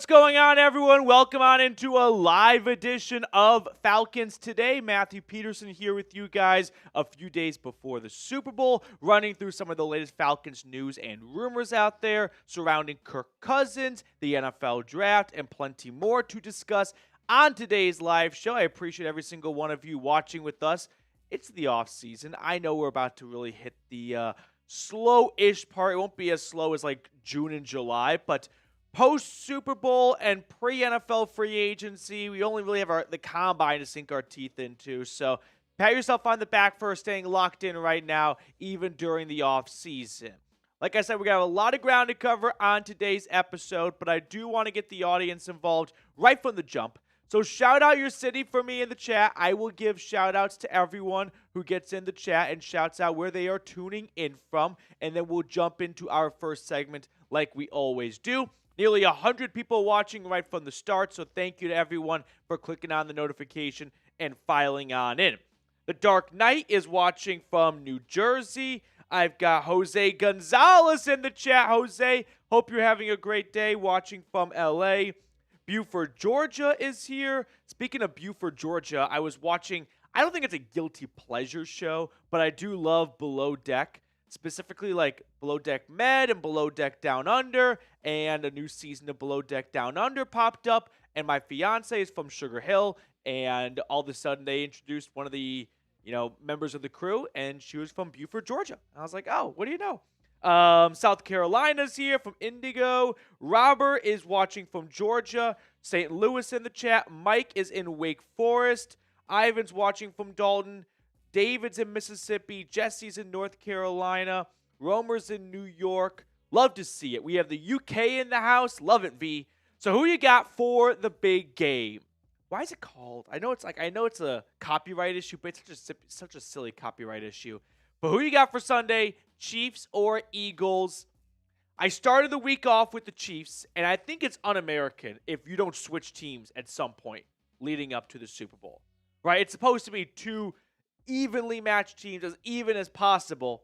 What's going on, everyone? Welcome on into a live edition of Falcons Today. Matthew Peterson here with you guys a few days before the Super Bowl, running through some of the latest Falcons news and rumors out there surrounding Kirk Cousins, the NFL draft, and plenty more to discuss on today's live show. I appreciate every single one of you watching with us. It's the off season. I know we're about to really hit the slow-ish part. It won't be as slow as like June and July, but post-Super Bowl and pre-NFL free agency, we only really have the combine to sink our teeth into. So pat yourself on the back for staying locked in right now, even during the off-season. Like I said, we got a lot of ground to cover on today's episode, but I do want to get the audience involved right from the jump. So shout out your city for me in the chat. I will give shout outs to everyone who gets in the chat and shouts out where they are tuning in from. And then we'll jump into our first segment like we always do. Nearly 100 people watching right from the start, so thank you to everyone for clicking on the notification and filing on in. The Dark Knight is watching from New Jersey. I've got Jose Gonzalez in the chat. Jose, hope you're having a great day watching from LA. Buford, Georgia is here. Speaking of Buford, Georgia, I was watching, I don't think it's a guilty pleasure show, but I do love Below Deck. Specifically like Below Deck Med and Below Deck Down Under, and a new season of Below Deck Down Under popped up, and my fiance is from Sugar Hill, and all of a sudden they introduced one of the, members of the crew, and she was from Buford, Georgia. I was like, oh, what do you know? South Carolina's here from Indigo. Robert is watching from Georgia. St. Louis in the chat. Mike is in Wake Forest. Ivan's watching from Dalton. David's in Mississippi. Jesse's in North Carolina. Romer's in New York. Love to see it. We have the UK in the house. Love it, V. So who you got for the big game? Why is it called? I know it's a copyright issue, but it's such a silly copyright issue. But who you got for Sunday? Chiefs or Eagles? I started the week off with the Chiefs, and I think it's un-American if you don't switch teams at some point leading up to the Super Bowl. Right? It's supposed to be two evenly matched teams, as even as possible.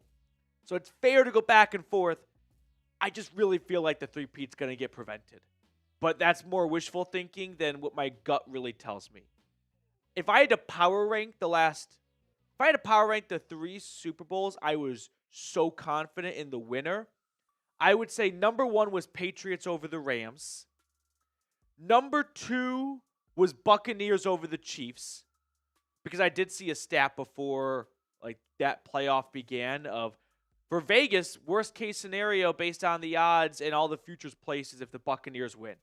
So it's fair to go back and forth. I just really feel like the three-peat's going to get prevented. But that's more wishful thinking than what my gut really tells me. If I had to power rank the three Super Bowls, I was so confident in the winner. I would say number 1 was Patriots over the Rams. Number 2 was Buccaneers over the Chiefs. Because I did see a stat before that playoff began of, for Vegas, worst case scenario based on the odds and all the futures places if the Buccaneers win.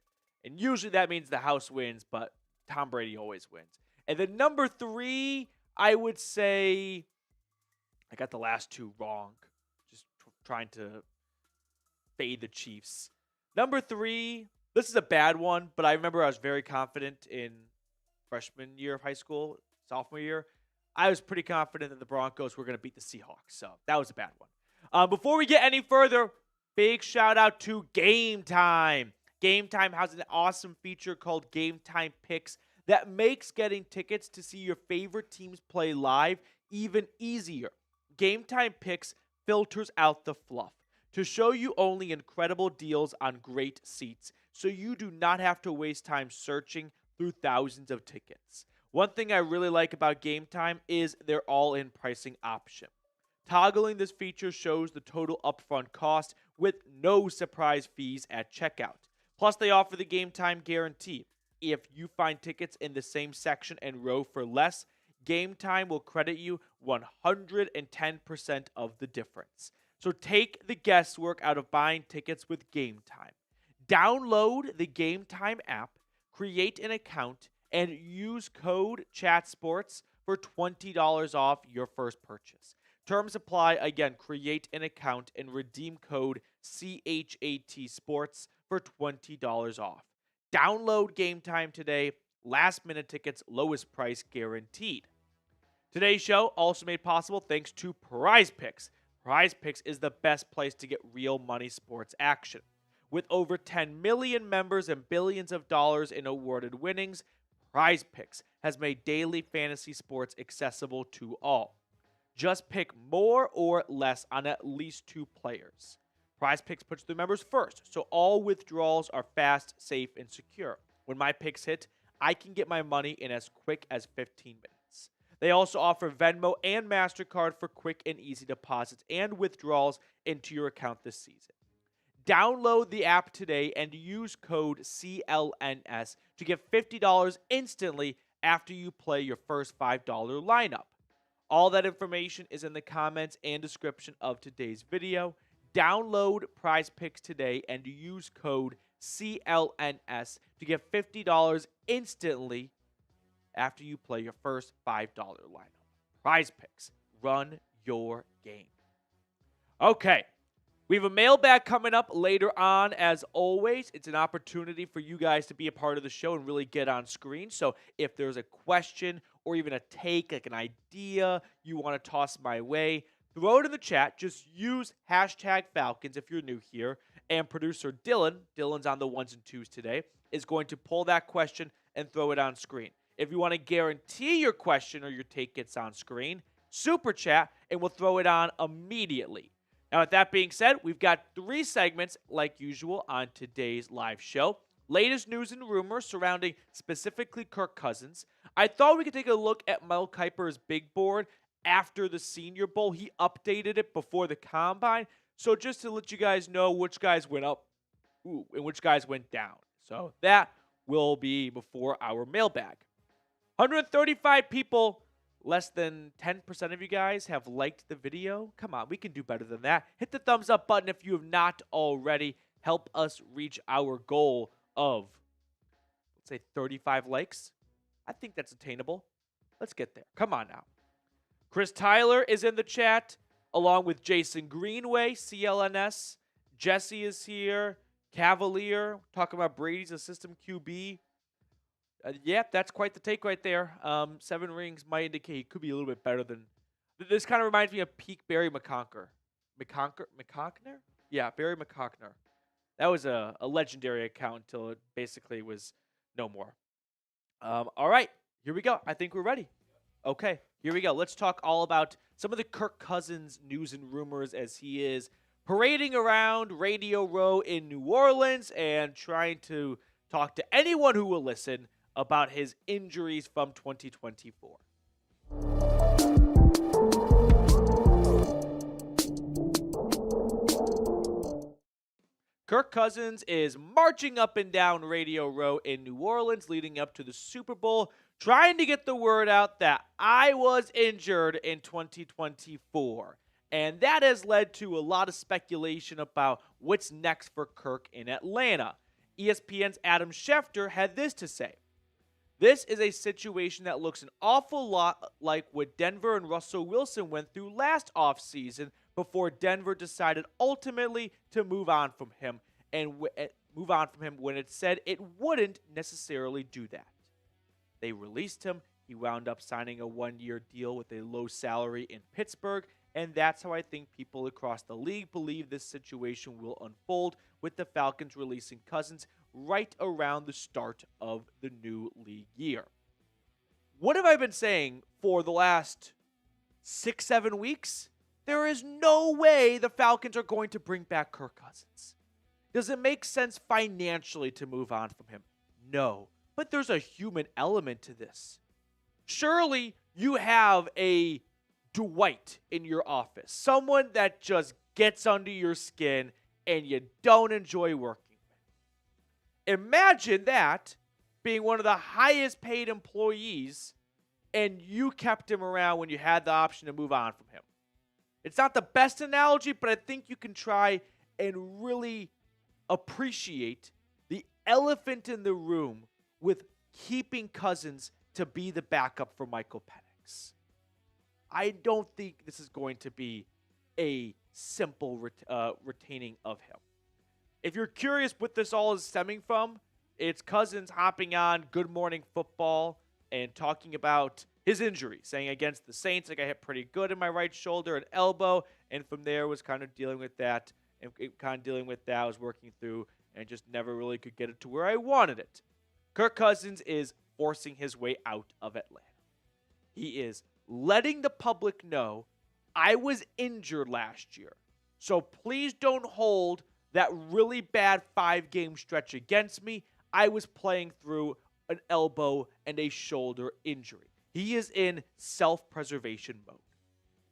And usually that means the house wins, but Tom Brady always wins. And then number 3, I would say, I got the last 2 wrong. Just trying to fade the Chiefs. Number 3, this is a bad one, but I remember I was very confident in freshman year of high school. Sophomore year, I was pretty confident that the Broncos were going to beat the Seahawks. So that was a bad one. Before we get any further, big shout out to Game Time. Game Time has an awesome feature called Game Time Picks that makes getting tickets to see your favorite teams play live even easier. Game Time Picks filters out the fluff to show you only incredible deals on great seats, so you do not have to waste time searching through thousands of tickets. One thing I really like about Game Time is their all-in pricing option. Toggling this feature shows the total upfront cost with no surprise fees at checkout. Plus, they offer the Game Time guarantee. If you find tickets in the same section and row for less, Game Time will credit you 110% of the difference. So take the guesswork out of buying tickets with Game Time. Download the Game Time app, create an account, and use code CHATSPORTS for $20 off your first purchase. Terms apply. Again, create an account and redeem code CHATSPORTS for $20 off. Download Game Time today. Last minute tickets, lowest price guaranteed. Today's show also made possible thanks to Prize Picks. Prize Picks is the best place to get real money sports action. With over 10 million members and billions of dollars in awarded winnings, Prize Picks has made daily fantasy sports accessible to all. Just pick more or less on at least 2 players. Prize Picks puts their members first, so all withdrawals are fast, safe, and secure. When my picks hit, I can get my money in as quick as 15 minutes. They also offer Venmo and MasterCard for quick and easy deposits and withdrawals into your account this season. Download the app today and use code CLNS to get $50 instantly after you play your first $5 lineup. All that information is in the comments and description of today's video. Download Prize Picks today and use code CLNS to get $50 instantly after you play your first $5 lineup. Prize Picks. Run your game. Okay. We have a mailbag coming up later on. As always, it's an opportunity for you guys to be a part of the show and really get on screen. So if there's a question or even a take, like an idea you want to toss my way, throw it in the chat. Just use hashtag Falcons if you're new here. And producer Dylan's on the ones and twos today, is going to pull that question and throw it on screen. If you want to guarantee your question or your take gets on screen, super chat, and we'll throw it on immediately. Now, with that being said, we've got 3 segments, like usual, on today's live show. Latest news and rumors surrounding specifically Kirk Cousins. I thought we could take a look at Mel Kiper's big board after the Senior Bowl. He updated it before the Combine. So just to let you guys know which guys went up and which guys went down. So that will be before our mailbag. 135 people. Less than 10% of you guys have liked the video. Come on, we can do better than that. Hit the thumbs up button if you have not already. Help us reach our goal of, let's say, 35 likes. I think that's attainable. Let's get there. Come on now. Chris Tyler is in the chat, along with Jason Greenway, CLNS. Jesse is here. Cavalier, talking about Brady's a system QB. Yeah, that's quite the take right there. 7 rings might indicate he could be a little bit better than. This kind of reminds me of peak Barry McConkner. McConkner? Yeah, Barry McConkner. That was a legendary account until it basically was no more. All right, here we go. I think we're ready. Okay, here we go. Let's talk all about some of the Kirk Cousins news and rumors as he is parading around Radio Row in New Orleans and trying to talk to anyone who will listen about his injuries from 2024. Kirk Cousins is marching up and down Radio Row in New Orleans leading up to the Super Bowl, trying to get the word out that I was injured in 2024. And that has led to a lot of speculation about what's next for Kirk in Atlanta. ESPN's Adam Schefter had this to say. This is a situation that looks an awful lot like what Denver and Russell Wilson went through last offseason before Denver decided ultimately to move on from him when it said it wouldn't necessarily do that. They released him. He wound up signing a 1-year deal with a low salary in Pittsburgh, and that's how I think people across the league believe this situation will unfold with the Falcons releasing Cousins right around the start of the new league year. What have I been saying for the last 6-7 weeks? There is no way the Falcons are going to bring back Kirk Cousins. Does it make sense financially to move on from him? No. But there's a human element to this. Surely you have a Dwight in your office, someone that just gets under your skin and you don't enjoy working with. Imagine that being one of the highest paid employees and you kept him around when you had the option to move on from him. It's not the best analogy, but I think you can try and really appreciate the elephant in the room with keeping Cousins to be the backup for Michael Penix. I don't think this is going to be a simple retaining of him. If you're curious what this all is stemming from, it's Cousins hopping on Good Morning Football and talking about his injury, saying against the Saints, I got hit pretty good in my right shoulder and elbow, and from there was kind of dealing with that, I was working through, and just never really could get it to where I wanted it. Kirk Cousins is forcing his way out of Atlanta. He is letting the public know I was injured last year. So please don't hold that really bad 5-game stretch against me. I was playing through an elbow and a shoulder injury. He is in self-preservation mode.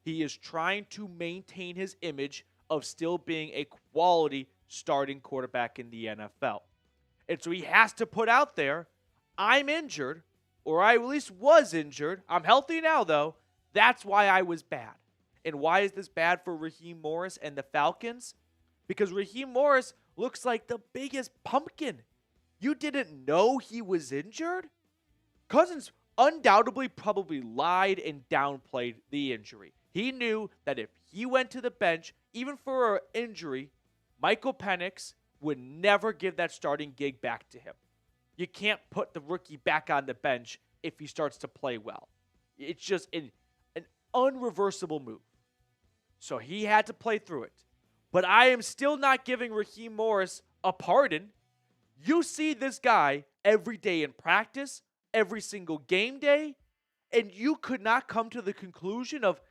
He is trying to maintain his image of still being a quality starting quarterback in the NFL. And so he has to put out there, I'm injured, or I at least was injured. I'm healthy now, though. That's why I was bad. And why is this bad for Raheem Morris and the Falcons? Because Raheem Morris looks like the biggest pumpkin. You didn't know he was injured? Cousins undoubtedly probably lied and downplayed the injury. He knew that if he went to the bench, even for an injury, Michael Penix would never give that starting gig back to him. You can't put the rookie back on the bench if he starts to play well. It's just an unreversible move. So he had to play through it. But I am still not giving Raheem Morris a pardon. You see this guy every day in practice, every single game day, and you could not come to the conclusion of,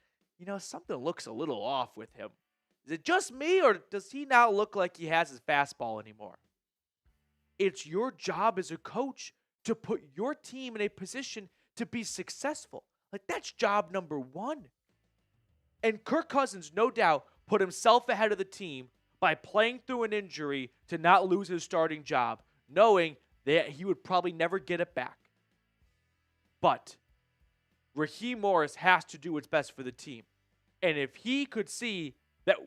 something looks a little off with him. Is it just me, or does he not look like he has his fastball anymore? It's your job as a coach to put your team in a position to be successful. Like, that's job number one. And Kirk Cousins, no doubt, put himself ahead of the team by playing through an injury to not lose his starting job, knowing that he would probably never get it back. But Raheem Morris has to do what's best for the team. And if he could see that,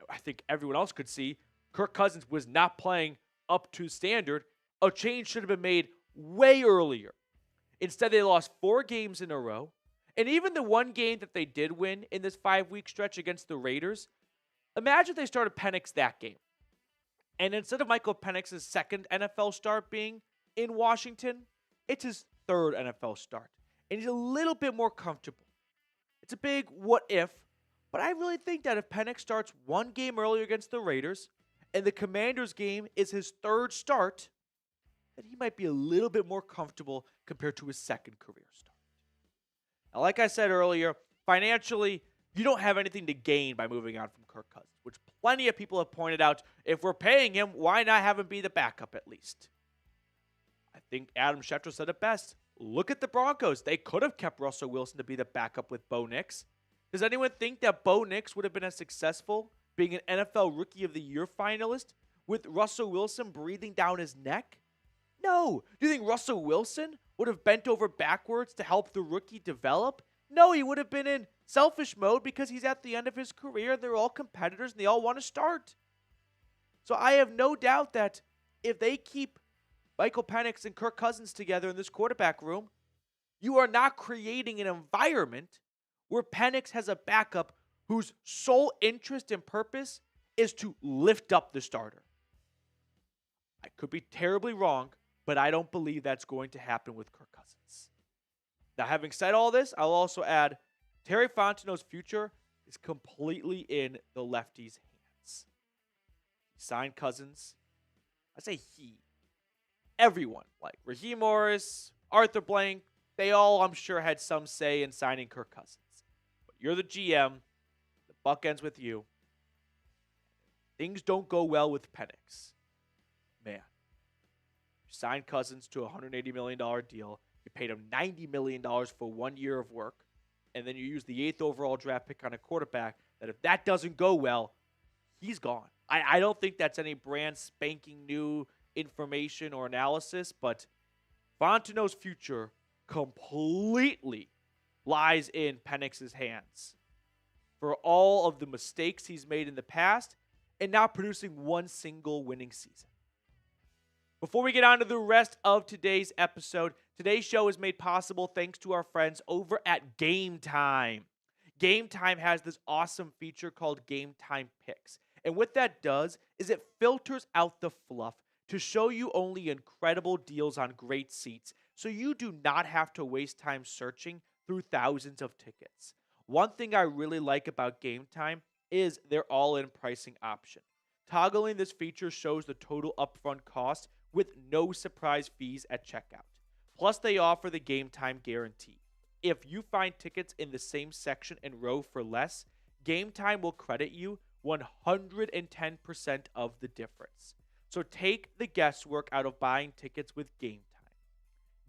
I think everyone else could see, Kirk Cousins was not playing up to standard, a change should have been made way earlier. Instead, they lost 4 games in a row. And even the one game that they did win in this 5-week stretch against the Raiders, imagine they started Penix that game. And instead of Michael Penix's second NFL start being in Washington, it's his third NFL start. And he's a little bit more comfortable. It's a big what if, but I really think that if Penix starts one game earlier against the Raiders, and the Commanders game is his third start, then he might be a little bit more comfortable compared to his second career start. Now, like I said earlier, financially, you don't have anything to gain by moving on from Kirk Cousins, which plenty of people have pointed out. If we're paying him, why not have him be the backup at least? I think Adam Schefter said it best. Look at the Broncos. They could have kept Russell Wilson to be the backup with Bo Nix. Does anyone think that Bo Nix would have been as successful being an NFL Rookie of the Year finalist with Russell Wilson breathing down his neck? No. Do you think Russell Wilson would have bent over backwards to help the rookie develop? No, he would have been in selfish mode because he's at the end of his career. They're all competitors and they all want to start. So I have no doubt that if they keep Michael Penix and Kirk Cousins together in this quarterback room, you are not creating an environment where Penix has a backup whose sole interest and purpose is to lift up the starter. I could be terribly wrong, but I don't believe that's going to happen with Kirk Cousins. Now, having said all this, I'll also add Terry Fontenot's future is completely in the lefty's hands. He signed Cousins. I say he. Everyone, like Raheem Morris, Arthur Blank, they all, I'm sure, had some say in signing Kirk Cousins. But you're the GM. The buck ends with you. Things don't go well with Penix. Man. You signed Cousins to a $180 million deal. You paid him $90 million for 1 year of work. And then you use the 8th overall draft pick on a quarterback that if that doesn't go well, he's gone. I don't think that's any brand spanking new information or analysis, but Fontenot's future completely lies in Penix's hands for all of the mistakes he's made in the past and not producing one single winning season. Before we get on to the rest of today's episode, today's show is made possible thanks to our friends over at Game Time. Game Time has this awesome feature called Game Time Picks. And what that does is it filters out the fluff to show you only incredible deals on great seats, so you do not have to waste time searching through thousands of tickets. One thing I really like about Game Time is their all-in pricing option. Toggling this feature shows the total upfront cost with no surprise fees at checkout. Plus, they offer the Game Time guarantee. If you find tickets in the same section and row for less, Game Time will credit you 110% of the difference. So take the guesswork out of buying tickets with Game Time.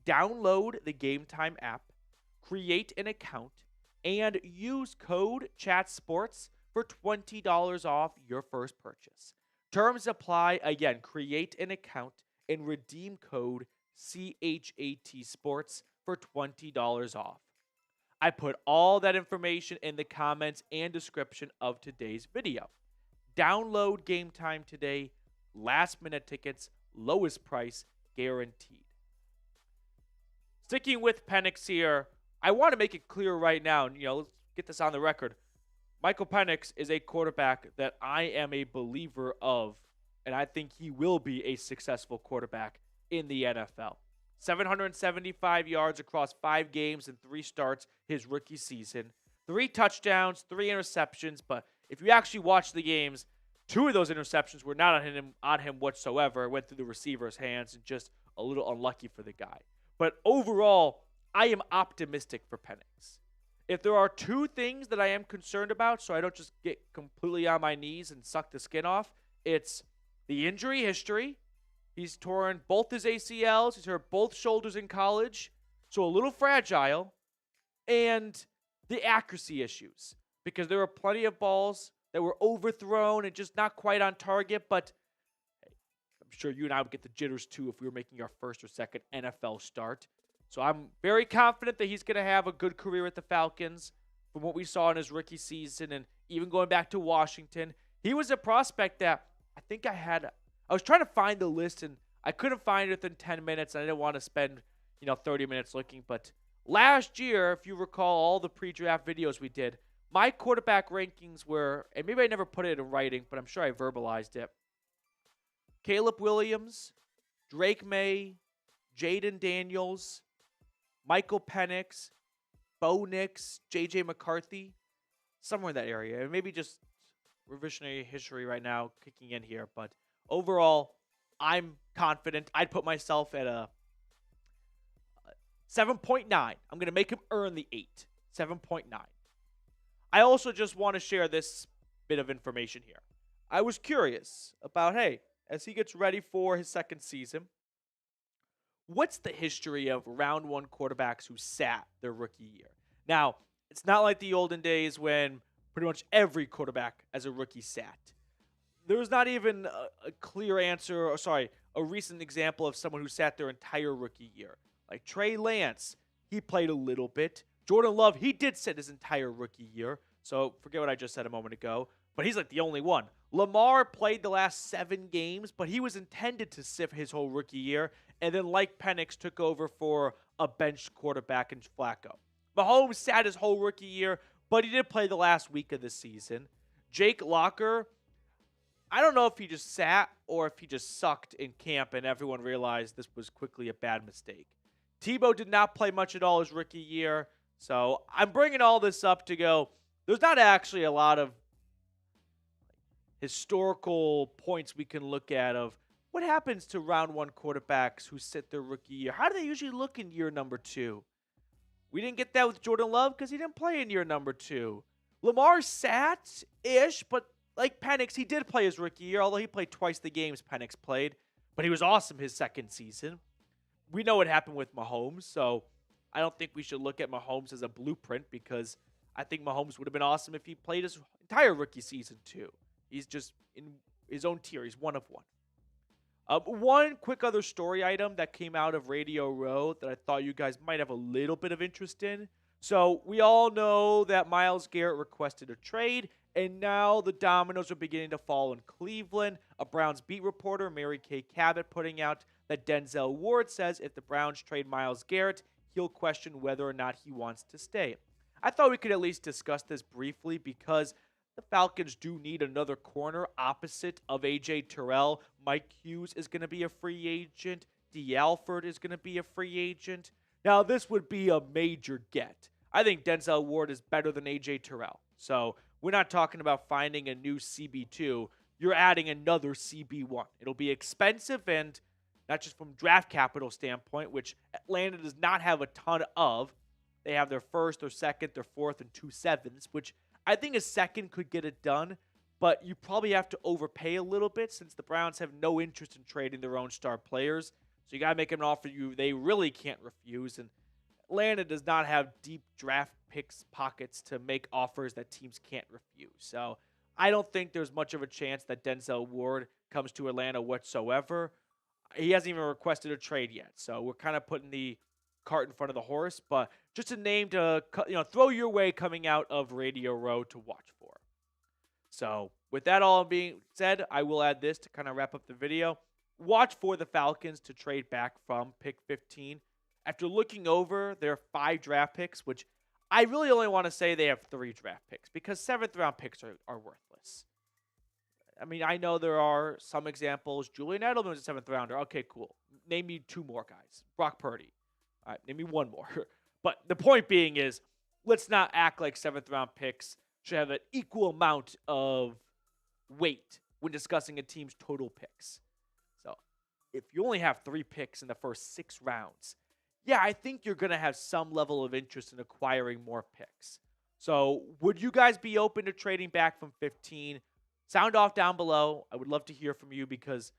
Download the Game Time app, create an account, and use code CHATSPORTS for $20 off your first purchase. Terms apply. Again, create an account and redeem code CHAT Sports for $20 off. I put all that information in the comments and description of today's video. Download Game Time today. Last minute tickets, lowest price guaranteed. Sticking with Penix here, I want to make it clear right now, and let's get this on the record. Michael Penix is a quarterback that I am a believer of, and I think he will be a successful quarterback in the NFL. 775 yards across 5 games and 3 starts his rookie season. 3 touchdowns, 3 interceptions, but if you actually watch the games, 2 of those interceptions were not on him whatsoever. It went through the receiver's hands and just a little unlucky for the guy. But overall, I am optimistic for Penix. If there are 2 things that I am concerned about, so I don't just get completely on my knees and suck the skin off, it's the injury history. He's torn both his ACLs. He's hurt both shoulders in college, so a little fragile. And the accuracy issues, because there were plenty of balls that were overthrown and just not quite on target. But hey, I'm sure you and I would get the jitters too if we were making our first or second NFL start. So I'm very confident that he's going to have a good career at the Falcons from what we saw in his rookie season. And even going back to Washington, he was a prospect that I think I was trying to find the list, and I couldn't find it within 10 minutes, and I didn't want to spend, 30 minutes looking. But last year, if you recall all the pre-draft videos we did, my quarterback rankings were, and maybe I never put it in writing, but I'm sure I verbalized it. Caleb Williams, Drake May, Jaden Daniels, Michael Penix, Bo Nix, J.J. McCarthy, somewhere in that area. And maybe just revisionary history right now kicking in here, but overall, I'm confident. I'd put myself at a 7.9. I'm going to make him earn the 8. 7.9. I also just want to share this bit of information here. I was curious about, hey, as he gets ready for his second season, what's the history of round 1 quarterbacks who sat their rookie year? Now, it's not like the olden days when pretty much every quarterback as a rookie sat. There's not even a clear answer, a recent example of someone who sat their entire rookie year. Like Trey Lance, he played a little bit. Jordan Love, he did sit his entire rookie year. So forget what I just said a moment ago. But he's like the only one. Lamar played the last 7 games, but he was intended to sit his whole rookie year. And then like Penix took over for a bench quarterback in Flacco. Mahomes sat his whole rookie year, but he did play the last week of the season. Jake Locker, I don't know if he just sat or if he just sucked in camp and everyone realized this was quickly a bad mistake. Tebow did not play much at all his rookie year. So I'm bringing all this up to go, there's not actually a lot of historical points we can look at of what happens to round 1 quarterbacks who sit their rookie year. How do they usually look in year number 2? We didn't get that with Jordan Love because he didn't play in year number 2. Lamar sat-ish, but like Penix, he did play his rookie year, although he played twice the games Penix played. But he was awesome his second season. We know what happened with Mahomes, so I don't think we should look at Mahomes as a blueprint because I think Mahomes would have been awesome if he played his entire rookie season too. He's just in his own tier. He's one of one. One quick other story item that came out of Radio Row that I thought you guys might have a little bit of interest in. So we all know that Myles Garrett requested a trade, and now the dominoes are beginning to fall in Cleveland. A Browns beat reporter, Mary Kay Cabot, putting out that Denzel Ward says if the Browns trade Myles Garrett, he'll question whether or not he wants to stay. I thought we could at least discuss this briefly because the Falcons do need another corner opposite of A.J. Terrell. Mike Hughes is going to be a free agent. D. Alford is going to be a free agent. Now, this would be a major get. I think Denzel Ward is better than A.J. Terrell. So we're not talking about finding a new CB2. You're adding another CB1. It'll be expensive and not just from draft capital standpoint, which Atlanta does not have a ton of. They have their first, their second, their fourth, and 2 7s, which I think a second could get it done. but you probably have to overpay a little bit since the Browns have no interest in trading their own star players. So you got to make them an offer they really can't refuse. And Atlanta does not have deep draft picks pockets to make offers that teams can't refuse. So I don't think there's much of a chance that Denzel Ward comes to Atlanta whatsoever. He hasn't even requested a trade yet. So we're kind of putting the cart in front of the horse, but just a name to throw your way coming out of Radio Row to watch for. So with that all being said, I will add this to kind of wrap up the video. Watch for the Falcons to trade back from pick 15. After looking over their 5 draft picks, which I really only want to say they have 3 draft picks because 7th round picks are worthless. I mean, I know there are some examples. Julian Edelman is a 7th rounder. Okay, cool. Name me 2 more guys. Brock Purdy. All right, name me 1 more. But the point being is, let's not act like 7th round picks should have an equal amount of weight when discussing a team's total picks. So if you only have 3 picks in the first 6 rounds, yeah, I think you're going to have some level of interest in acquiring more picks. So would you guys be open to trading back from 15? Sound off down below. I would love to hear from you because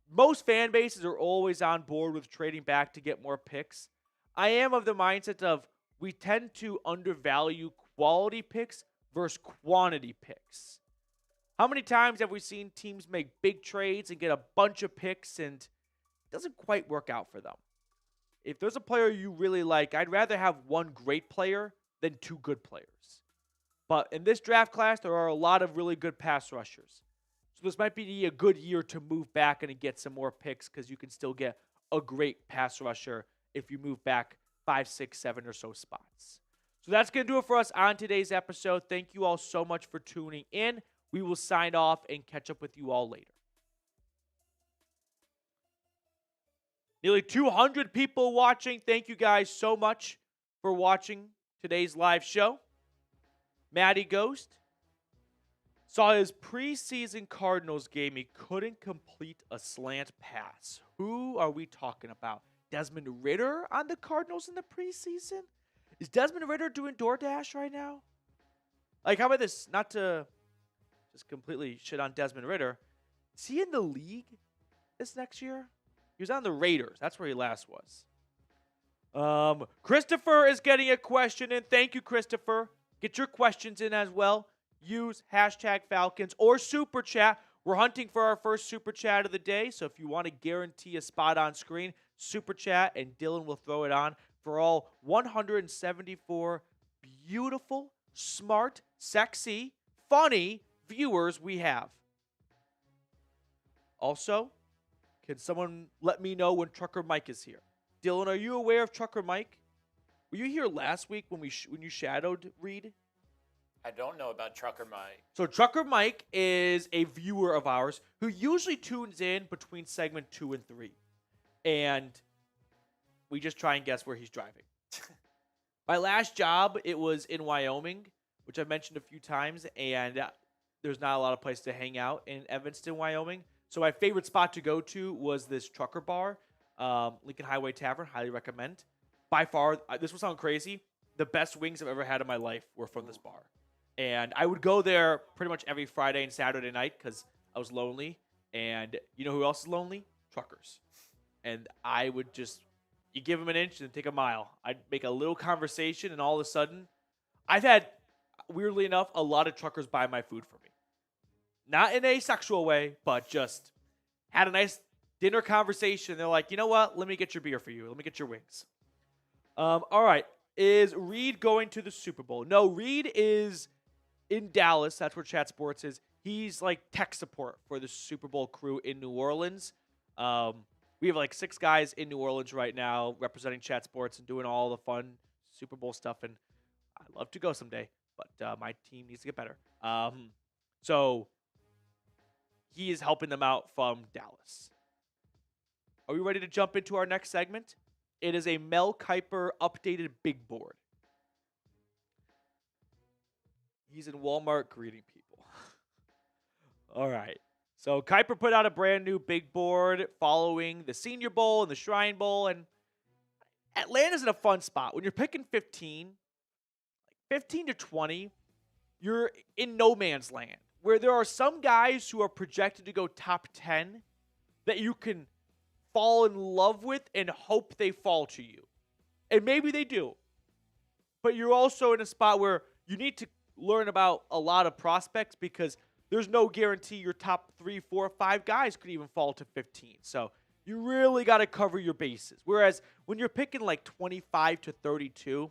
most fan bases are always on board with trading back to get more picks. I am of the mindset of we tend to undervalue quality picks versus quantity picks. How many times have we seen teams make big trades and get a bunch of picks and it doesn't quite work out for them? If there's a player you really like, I'd rather have 1 great player than 2 good players. But in this draft class, there are a lot of really good pass rushers. So this might be a good year to move back and get some more picks because you can still get a great pass rusher if you move back 5, 6, 7 or so spots. So that's going to do it for us on today's episode. Thank you all so much for tuning in. We will sign off and catch up with you all later. Nearly 200 people watching. Thank you guys so much for watching today's live show. Matty Ghost saw his preseason Cardinals game. He couldn't complete a slant pass. Who are we talking about? Desmond Ridder on the Cardinals in the preseason? Is Desmond Ridder doing DoorDash right now? Like, how about this? Not to just completely shit on Desmond Ridder. Is he in the league this next year? He was on the Raiders. That's where he last was. Christopher is getting a question in. Thank you, Christopher. Get your questions in as well. Use hashtag Falcons or Super Chat. We're hunting for our first Super Chat of the day. So if you want to guarantee a spot on screen, Super Chat and Dylan will throw it on for all 174 beautiful, smart, sexy, funny viewers we have. Also, can someone let me know when Trucker Mike is here? Dylan, are you aware of Trucker Mike? Were you here last week when you shadowed Reed? I don't know about Trucker Mike. So Trucker Mike is a viewer of ours who usually tunes in between segment 2 and 3. And we just try and guess where he's driving. My last job, it was in Wyoming, which I've mentioned a few times, and there's not a lot of place to hang out in Evanston, Wyoming. So my favorite spot to go to was this trucker bar, Lincoln Highway Tavern. Highly recommend. By far, this will sound crazy, the best wings I've ever had in my life were from this bar. And I would go there pretty much every Friday and Saturday night because I was lonely. And you know who else is lonely? Truckers. And I would just, you give them an inch and take a mile. I'd make a little conversation and all of a sudden, I've had, weirdly enough, a lot of truckers buy my food for me. Not in a sexual way, but just had a nice dinner conversation. They're like, you know what? Let me get your beer for you. Let me get your wings. All right. Is Reed going to the Super Bowl? No, Reed is in Dallas. That's where Chat Sports is. He's like tech support for the Super Bowl crew in New Orleans. We have like 6 guys in New Orleans right now representing Chat Sports and doing all the fun Super Bowl stuff. And I'd love to go someday, but my team needs to get better. So he is helping them out from Dallas. Are we ready to jump into our next segment? It is a Mel Kiper updated big board. He's in Walmart greeting people. All right. So Kiper put out a brand new big board following the Senior Bowl and the Shrine Bowl. And Atlanta's in a fun spot. When you're picking 15 to 20, you're in no man's land. where there are some guys who are projected to go top 10 that you can fall in love with and hope they fall to you. And maybe they do. But you're also in a spot where you need to learn about a lot of prospects because there's no guarantee your top 3, 4, 5 guys could even fall to 15. So you really got to cover your bases. Whereas when you're picking like 25 to 32,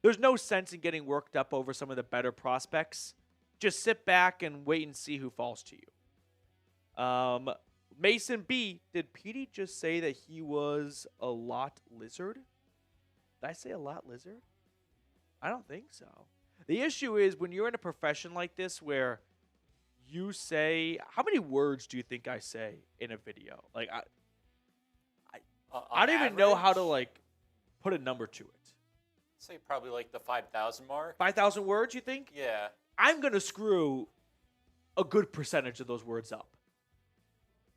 there's no sense in getting worked up over some of the better prospects. Just sit back and wait and see who falls to you. Mason B, did Petey just say that he was a lot lizard? Did I say a lot lizard? I don't think so. The issue is when you're in a profession like this where you say, how many words do you think I say in a video? Like I don't even know how to like put a number to it. Say probably like the 5,000 mark. 5,000 words, you think? Yeah. I'm going to screw a good percentage of those words up.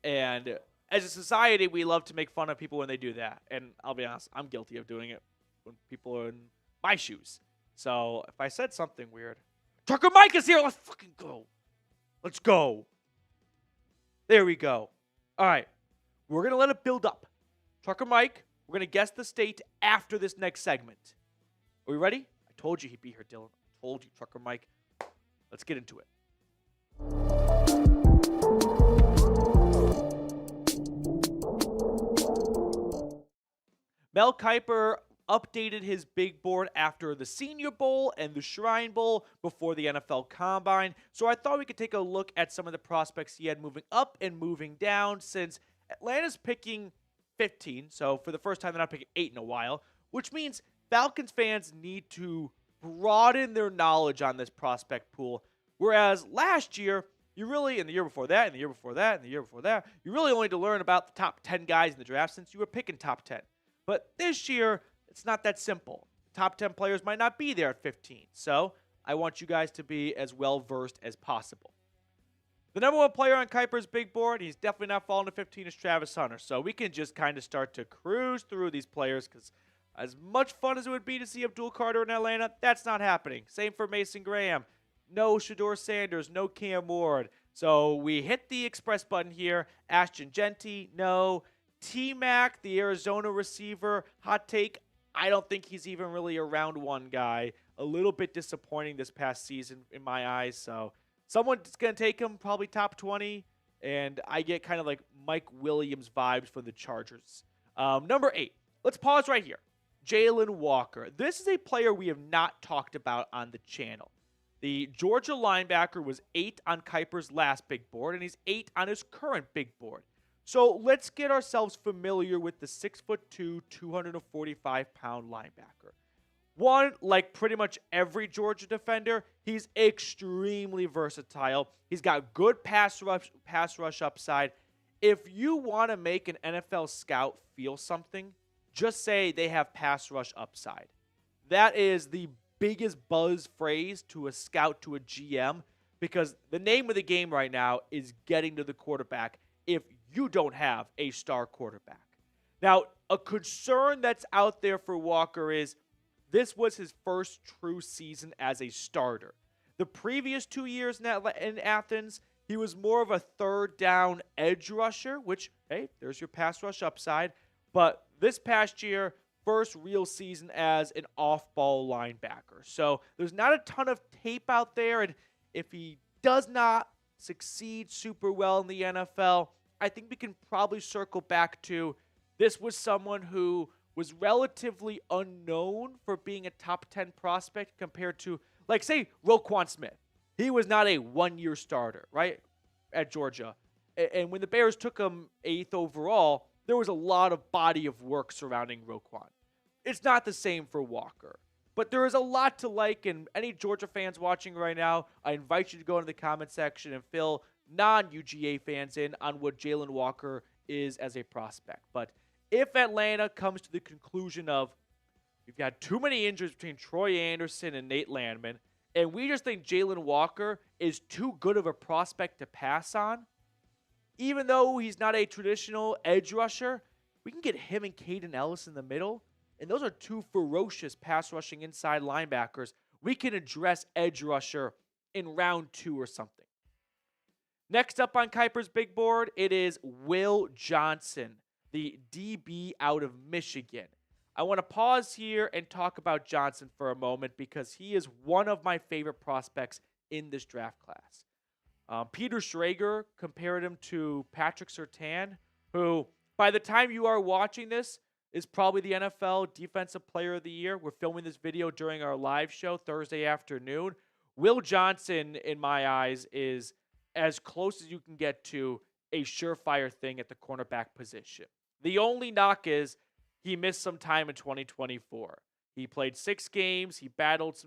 And as a society, we love to make fun of people when they do that. And I'll be honest, I'm guilty of doing it when people are in my shoes. So if I said something weird, Trucker Mike is here. Let's fucking go. Let's go. There we go. All right. We're going to let it build up. Trucker Mike, we're going to guess the state after this next segment. Are we ready? I told you he'd be here, Dylan. I told you, Trucker Mike. Let's get into it. Mel Kiper updated his big board after the Senior Bowl and the Shrine Bowl before the NFL Combine. So I thought we could take a look at some of the prospects he had moving up and moving down since Atlanta's picking 15. So for the first time, they're not picking 8 in a while, which means Falcons fans need to broaden their knowledge on this prospect pool. Whereas last year, you really, and the year before that, and the year before that, and the year before that, you really only had to learn about the top 10 guys in the draft since you were picking top 10. But this year, it's not that simple. Top 10 players might not be there at 15. So I want you guys to be as well-versed as possible. The number one player on Kiper's big board, he's definitely not falling to 15, is Travis Hunter. So we can just kind of start to cruise through these players because as much fun as it would be to see Abdul Carter in Atlanta, that's not happening. Same for Mason Graham. No Shedeur Sanders, no Cam Ward. So we hit the express button here. Ashton Genty, no. T-Mac, the Arizona receiver, hot take. I don't think he's even really a round one guy. A little bit disappointing this past season in my eyes. So someone's going to take him probably top 20. And I get kind of like Mike Williams vibes from the Chargers. Number 8. Let's pause right here. Jalen Walker. This is a player we have not talked about on the channel. The Georgia linebacker was 8 on Kiper's last big board, and he's 8 on his current big board. So let's get ourselves familiar with the 6'2", 245-pound linebacker. One, like pretty much every Georgia defender, he's extremely versatile. He's got good pass rush upside. If you want to make an NFL scout feel something, just say they have pass rush upside. That is the biggest buzz phrase to a scout, to a GM, because the name of the game right now is getting to the quarterback if you don't have a star quarterback. Now, a concern that's out there for Walker is this was his first true season as a starter. The previous 2 years in Athens, he was more of a third down edge rusher, which, hey, there's your pass rush upside. But this past year, first real season as an off-ball linebacker. So there's not a ton of tape out there, and if he does not succeed super well in the NFL, I think we can probably circle back to this was someone who was relatively unknown for being a top 10 prospect compared to, like, say, Roquan Smith. He was not a one-year starter, right, at Georgia. And when the Bears took him 8th overall, there was a lot of body of work surrounding Roquan. It's not the same for Walker. But there is a lot to like, and any Georgia fans watching right now, I invite you to go into the comment section and fill non-UGA fans in on what Jalen Walker is as a prospect. But if Atlanta comes to the conclusion of we've got too many injuries between Troy Anderson and Nate Landman, and we just think Jalen Walker is too good of a prospect to pass on, even though he's not a traditional edge rusher, we can get him and Caden Ellis in the middle, and those are two ferocious pass-rushing inside linebackers. We can address edge rusher in round 2 or something. Next up on Kiper's big board, it is Will Johnson, the DB out of Michigan. I want to pause here and talk about Johnson for a moment because he is one of my favorite prospects in this draft class. Peter Schrager compared him to Patrick Surtain, who, by the time you are watching this, is probably the NFL Defensive Player of the Year. We're filming this video during our live show Thursday afternoon. Will Johnson, in my eyes, is as close as you can get to a surefire thing at the cornerback position. The only knock is he missed some time in 2024. He played 6 games. He battled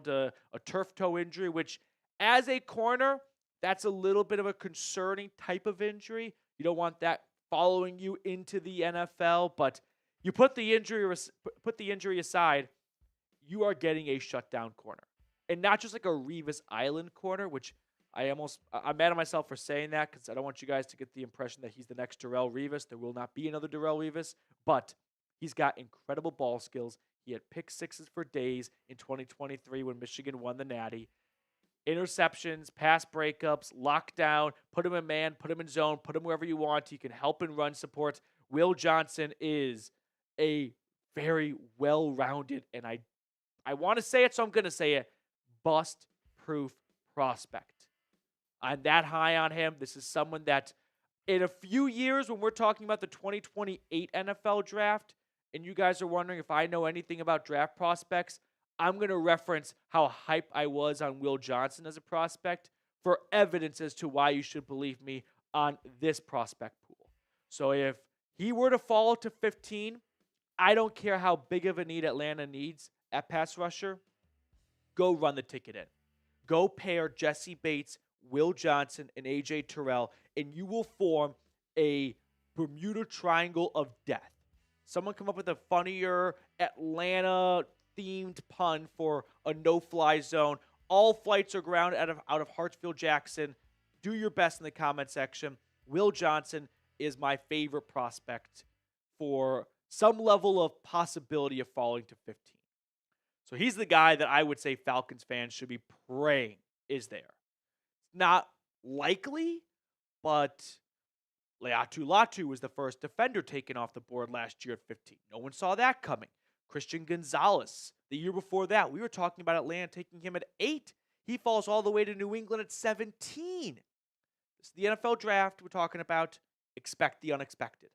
a turf toe injury, which as a corner, that's a little bit of a concerning type of injury. You don't want that following you into the NFL, but you put the injury aside, you are getting a shutdown corner. And not just like a Revis Island corner, which I'm mad at myself for saying that because I don't want you guys to get the impression that he's the next Darrelle Revis. There will not be another Darrelle Revis, but he's got incredible ball skills. He had pick sixes for days in 2023 when Michigan won the Natty. Interceptions, pass breakups, lockdown, put him in man, put him in zone, put him wherever you want. He can help in run support. Will Johnson is a very well-rounded, and I want to say it, so I'm going to say it, bust-proof prospect. I'm that high on him. This is someone that in a few years when we're talking about the 2028 NFL draft, and you guys are wondering if I know anything about draft prospects, I'm going to reference how hype I was on Will Johnson as a prospect for evidence as to why you should believe me on this prospect pool. So if he were to fall to 15, I don't care how big of a need Atlanta needs at pass rusher. Go run the ticket in. Go pair Jesse Bates, Will Johnson, and A.J. Terrell, and you will form a Bermuda Triangle of death. Someone come up with a funnier Atlanta-themed pun for a no-fly zone. All flights are ground out of Hartsfield-Jackson. Do your best in the comment section. Will Johnson is my favorite prospect for some level of possibility of falling to 15. So he's the guy that I would say Falcons fans should be praying is there. Not likely, but Leatu Latu was the first defender taken off the board last year at 15. No one saw that coming. Christian Gonzalez, the year before that, we were talking about Atlanta taking him at 8. He falls all the way to New England at 17. This is the NFL draft we're talking about. Expect the unexpected.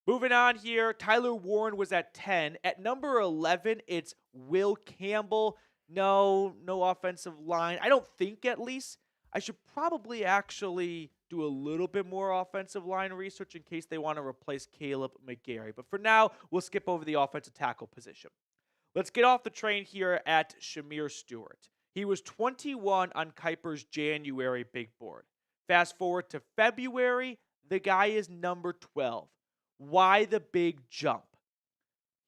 Moving on here, Tyler Warren was at 10. At number 11, it's Will Campbell. No offensive line. I don't think, at least. I should probably actually do a little bit more offensive line research in case they want to replace Caleb McGarry. But for now, we'll skip over the offensive tackle position. Let's get off the train here at Shamir Stewart. He was 21 on Kiper's January big board. Fast forward to February, the guy is number 12. Why the big jump?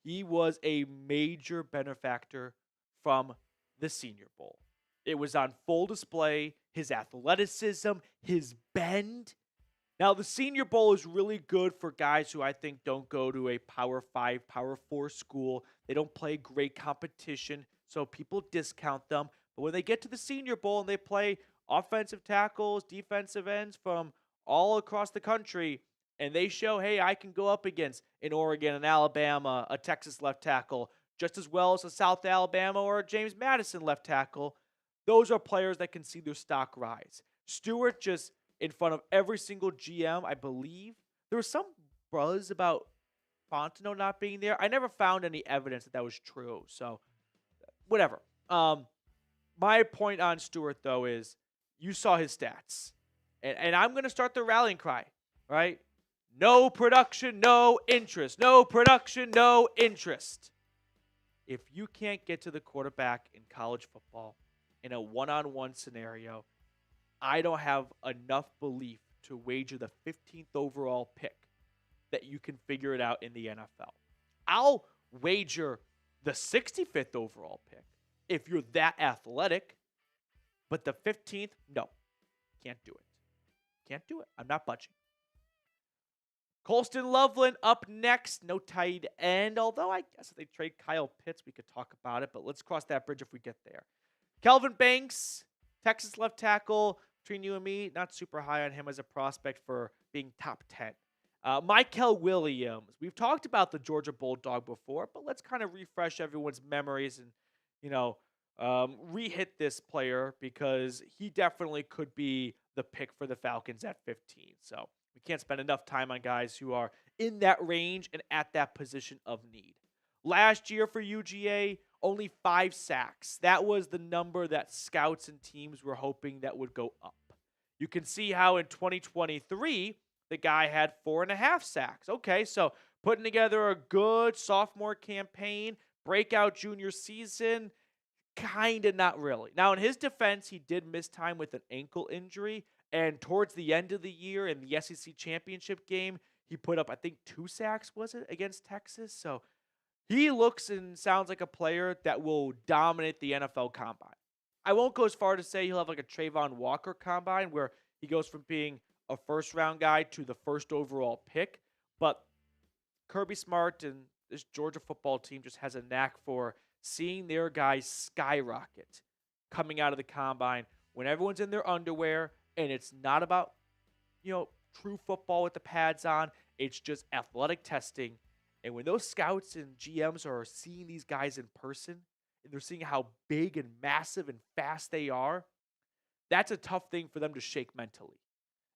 He was a major benefactor from the Senior Bowl. It was on full display, his athleticism, his bend. Now, the Senior Bowl is really good for guys who I think don't go to a Power 5, Power 4 school. They don't play great competition, so people discount them. But when they get to the Senior Bowl and they play offensive tackles, defensive ends from all across the country, and they show, hey, I can go up against an Oregon, an Alabama, a Texas left tackle, just as well as a South Alabama or a James Madison left tackle, those are players that can see their stock rise. Stewart just in front of every single GM, I believe. There was some buzz about Fontenot not being there. I never found any evidence that was true, so whatever. My point on Stewart, though, is you saw his stats. And I'm going to start the rallying cry, right? No production, no interest. No production, no interest. If you can't get to the quarterback in college football in a one-on-one scenario, I don't have enough belief to wager the 15th overall pick that you can figure it out in the NFL. I'll wager the 65th overall pick if you're that athletic, but the 15th, no, can't do it. Can't do it. I'm not budging. Colston Loveland up next. No tight end, although I guess if they trade Kyle Pitts, we could talk about it, but let's cross that bridge if we get there. Kelvin Banks, Texas left tackle, between you and me, not super high on him as a prospect for being top 10. Michael Williams. We've talked about the Georgia Bulldog before, but let's kind of refresh everyone's memories and, you know, re-hit this player because he definitely could be the pick for the Falcons at 15. So we can't spend enough time on guys who are in that range and at that position of need. Last year for UGA, only 5 sacks. That was the number that scouts and teams were hoping that would go up. You can see how in 2023, the guy had 4.5 sacks. Okay, so putting together a good sophomore campaign, breakout junior season, kind of not really. Now, in his defense, he did miss time with an ankle injury, and towards the end of the year in the SEC championship game, he put up, I think, 2 sacks, was it, against Texas? So he looks and sounds like a player that will dominate the NFL combine. I won't go as far to say he'll have like a Trayvon Walker combine where he goes from being a first-round guy to the first overall pick, but Kirby Smart and this Georgia football team just has a knack for seeing their guys skyrocket coming out of the combine when everyone's in their underwear and it's not about, true football with the pads on. It's just athletic testing. And when those scouts and GMs are seeing these guys in person and they're seeing how big and massive and fast they are, that's a tough thing for them to shake mentally.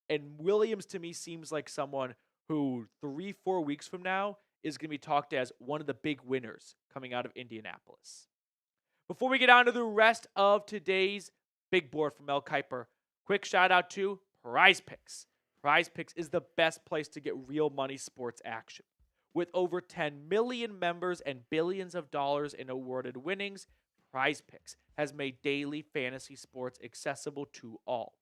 And Williams, to me, seems like someone who 3-4 weeks from now is going to be talked as one of the big winners coming out of Indianapolis. Before we get on to the rest of today's big board from Mel Kiper, quick shout out to Prize Picks. Prize Picks is the best place to get real money sports action. With over 10 million members and billions of dollars in awarded winnings, Prize Picks has made daily fantasy sports accessible to all.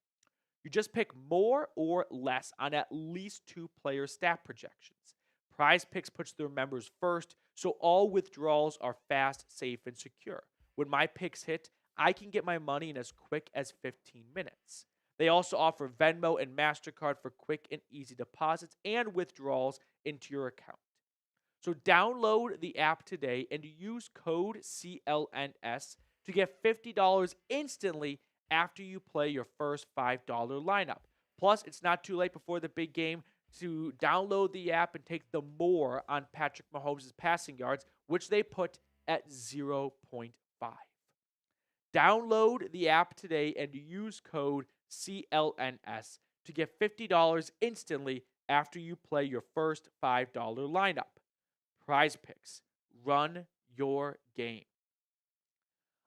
You just pick more or less on at least 2 player stat projections. Prize Picks puts their members first, so all withdrawals are fast, safe, and secure. When my picks hit, I can get my money in as quick as 15 minutes. They also offer Venmo and MasterCard for quick and easy deposits and withdrawals into your account. So download the app today and use code CLNS to get $50 instantly after you play your first $5 lineup. Plus, it's not too late before the big game to download the app and take the more on Patrick Mahomes' passing yards, which they put at 0.5. Download the app today and use code CLNS to get $50 instantly after you play your first $5 lineup. Prize Picks. Run your game.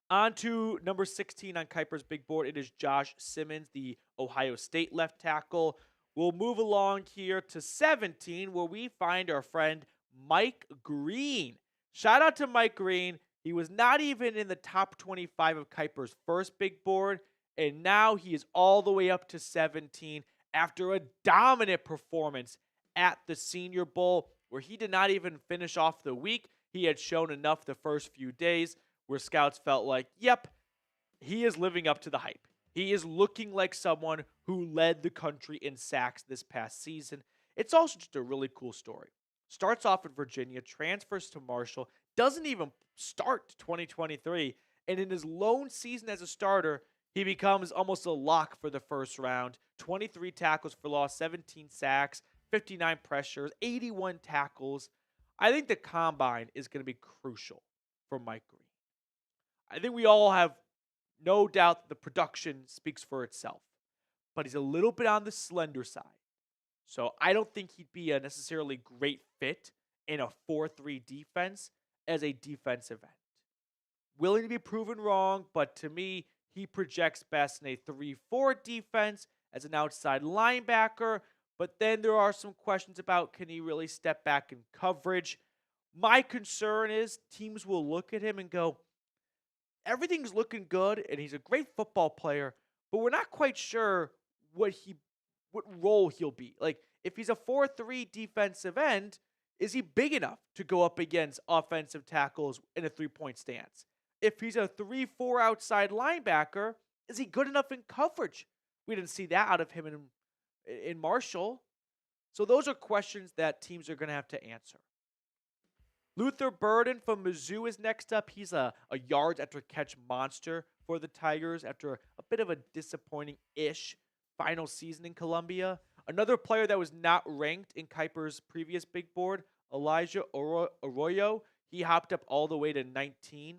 On to number 16 on Kiper's big board. It is Josh Simmons, the Ohio State left tackle. We'll move along here to 17, where we find our friend Mike Green. Shout out to Mike Green. He was not even in the top 25 of Kiper's first big board, and now he is all the way up to 17 after a dominant performance at the Senior Bowl, where he did not even finish off the week. He had shown enough the first few days where scouts felt like, yep, he is living up to the hype. He is looking like someone who led the country in sacks this past season. It's also just a really cool story. Starts off at Virginia, transfers to Marshall, doesn't even start 2023, and in his lone season as a starter, he becomes almost a lock for the first round. 23 tackles for loss, 17 sacks, 59 pressures, 81 tackles. I think the combine is going to be crucial for Mike Green. I think we all have no doubt that the production speaks for itself, but he's a little bit on the slender side. So I don't think he'd be a necessarily great fit in a 4-3 defense as a defensive end. Willing to be proven wrong, but to me, he projects best in a 3-4 defense as an outside linebacker. But then there are some questions about, can he really step back in coverage? My concern is teams will look at him and go, everything's looking good, and he's a great football player, but we're not quite sure what role he'll be. Like, if he's a 4-3 defensive end, is he big enough to go up against offensive tackles in a 3-point stance? If he's a 3-4 outside linebacker, is he good enough in coverage? We didn't see that out of him in Marshall. So those are questions that teams are going to have to answer. Luther Burden from Mizzou is next up. He's a yards after catch monster for the Tigers after a bit of a disappointing-ish final season in Columbia. Another player that was not ranked in Kiper's previous big board, Elijah Arroyo, he hopped up all the way to 19.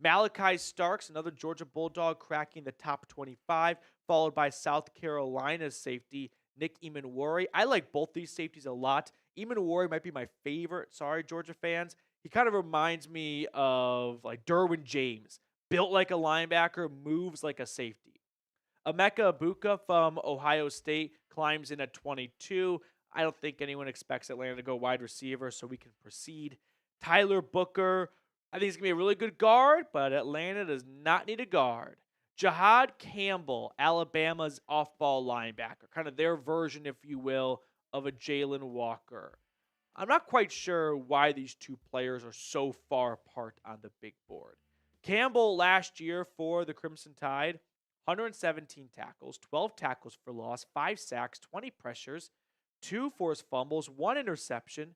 Malachi Starks, another Georgia Bulldog, cracking the top 25, followed by South Carolina's safety, Nick Emanwari. I like both these safeties a lot. Emanwari might be my favorite. Sorry, Georgia fans. He kind of reminds me of like Derwin James, built like a linebacker, moves like a safety. Emeka Ibuka from Ohio State climbs in at 22. I don't think anyone expects Atlanta to go wide receiver, so we can proceed. Tyler Booker, I think he's going to be a really good guard, but Atlanta does not need a guard. Jahad Campbell, Alabama's off-ball linebacker, kind of their version, if you will, of a Jalen Walker. I'm not quite sure why these two players are so far apart on the big board. Campbell last year for the Crimson Tide, 117 tackles, 12 tackles for loss, 5 sacks, 20 pressures, 2 forced fumbles, 1 interception.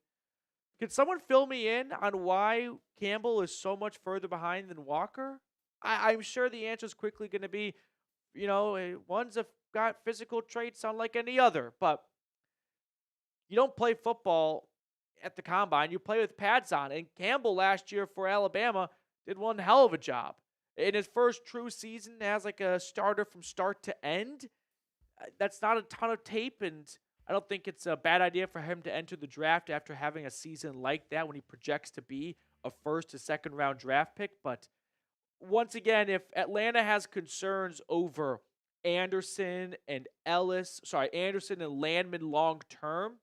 Can someone fill me in on why Campbell is so much further behind than Walker? I'm sure the answer is quickly going to be, one's got physical traits unlike any other, but you don't play football at the combine. You play with pads on. And Campbell last year for Alabama did one hell of a job. In his first true season as like a starter from start to end, that's not a ton of tape, and I don't think it's a bad idea for him to enter the draft after having a season like that when he projects to be a first to second round draft pick. But once again, if Atlanta has concerns over Anderson and Landman long term,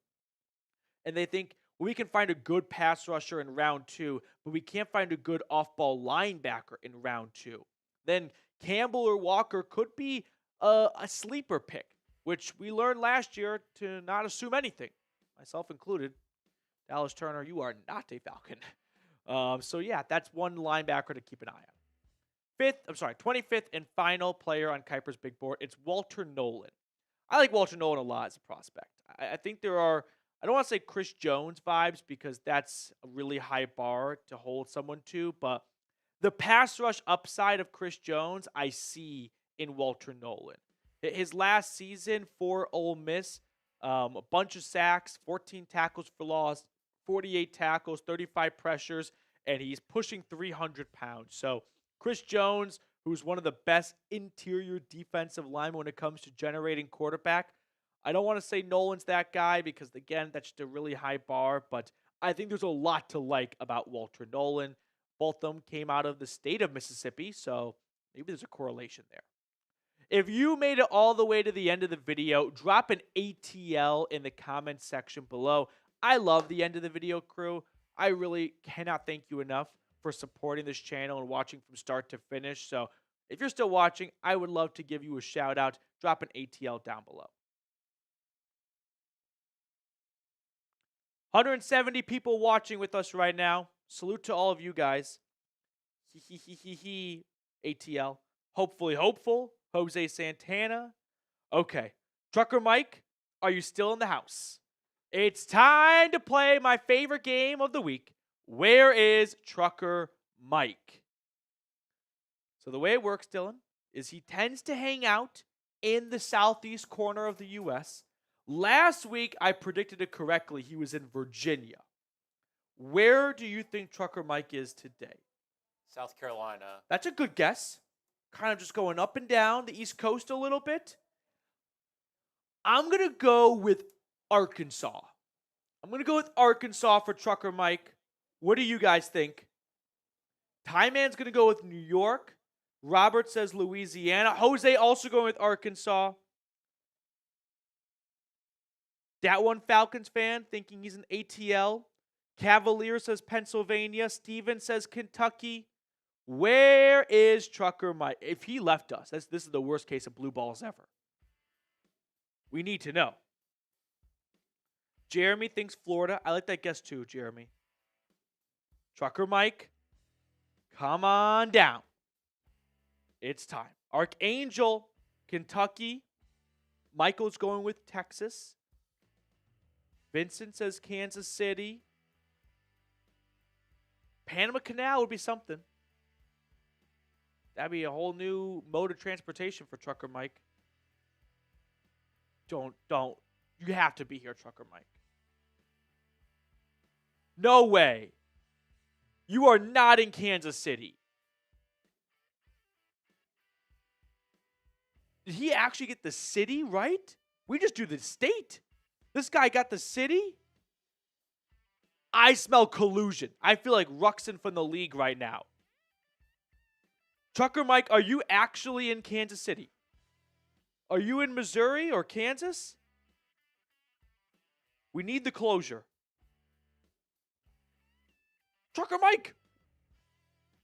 and they think we can find a good pass rusher in round 2, but we can't find a good off-ball linebacker in round 2, then Campbell or Walker could be a sleeper pick, which we learned last year to not assume anything, myself included. Dallas Turner, you are not a Falcon. So yeah, that's one linebacker to keep an eye on. 25th and final player on Kiper's big board. It's Walter Nolan. I like Walter Nolan a lot as a prospect. I think there are, I don't want to say Chris Jones vibes because that's a really high bar to hold someone to, but the pass rush upside of Chris Jones I see in Walter Nolan. His last season for Ole Miss, a bunch of sacks, 14 tackles for loss, 48 tackles, 35 pressures, and he's pushing 300 pounds. So Chris Jones, who's one of the best interior defensive linemen when it comes to generating quarterback, I don't want to say Nolan's that guy because, again, that's just a really high bar, but I think there's a lot to like about Walter Nolan. Both of them came out of the state of Mississippi, so maybe there's a correlation there. If you made it all the way to the end of the video, drop an ATL in the comments section below. I love the end of the video crew. I really cannot thank you enough for supporting this channel and watching from start to finish. So if you're still watching, I would love to give you a shout out. Drop an ATL down below. 170 people watching with us right now. Salute to all of you guys. ATL. Hopefully hopeful. Jose Santana. Okay. Trucker Mike, are you still in the house? It's time to play my favorite game of the week. Where is Trucker Mike? So the way it works, Dylan, is he tends to hang out in the southeast corner of the U.S. Last week, I predicted it correctly. He was in Virginia. Where do you think Trucker Mike is today? South Carolina. That's a good guess. Kind of just going up and down the East Coast a little bit. I'm going to go with Arkansas. I'm going to go with Arkansas for Trucker Mike. What do you guys think? Ty Man's going to go with New York. Robert says Louisiana. Jose also going with Arkansas. That one Falcons fan thinking he's an ATL. Cavalier says Pennsylvania. Steven says Kentucky. Where is Trucker Mike? If he left us, this is the worst case of blue balls ever. We need to know. Jeremy thinks Florida. I like that guess too, Jeremy. Trucker Mike, come on down. It's time. Archangel, Kentucky. Michael's going with Texas. Vincent says Kansas City. Panama Canal would be something. That'd be a whole new mode of transportation for Trucker Mike. Don't. You have to be here, Trucker Mike. No way. You are not in Kansas City. Did he actually get the city right? We just do the state. This guy got the city? I smell collusion. I feel like Ruxin from the league right now. Trucker Mike, are you actually in Kansas City? Are you in Missouri or Kansas? We need the closure. Trucker Mike.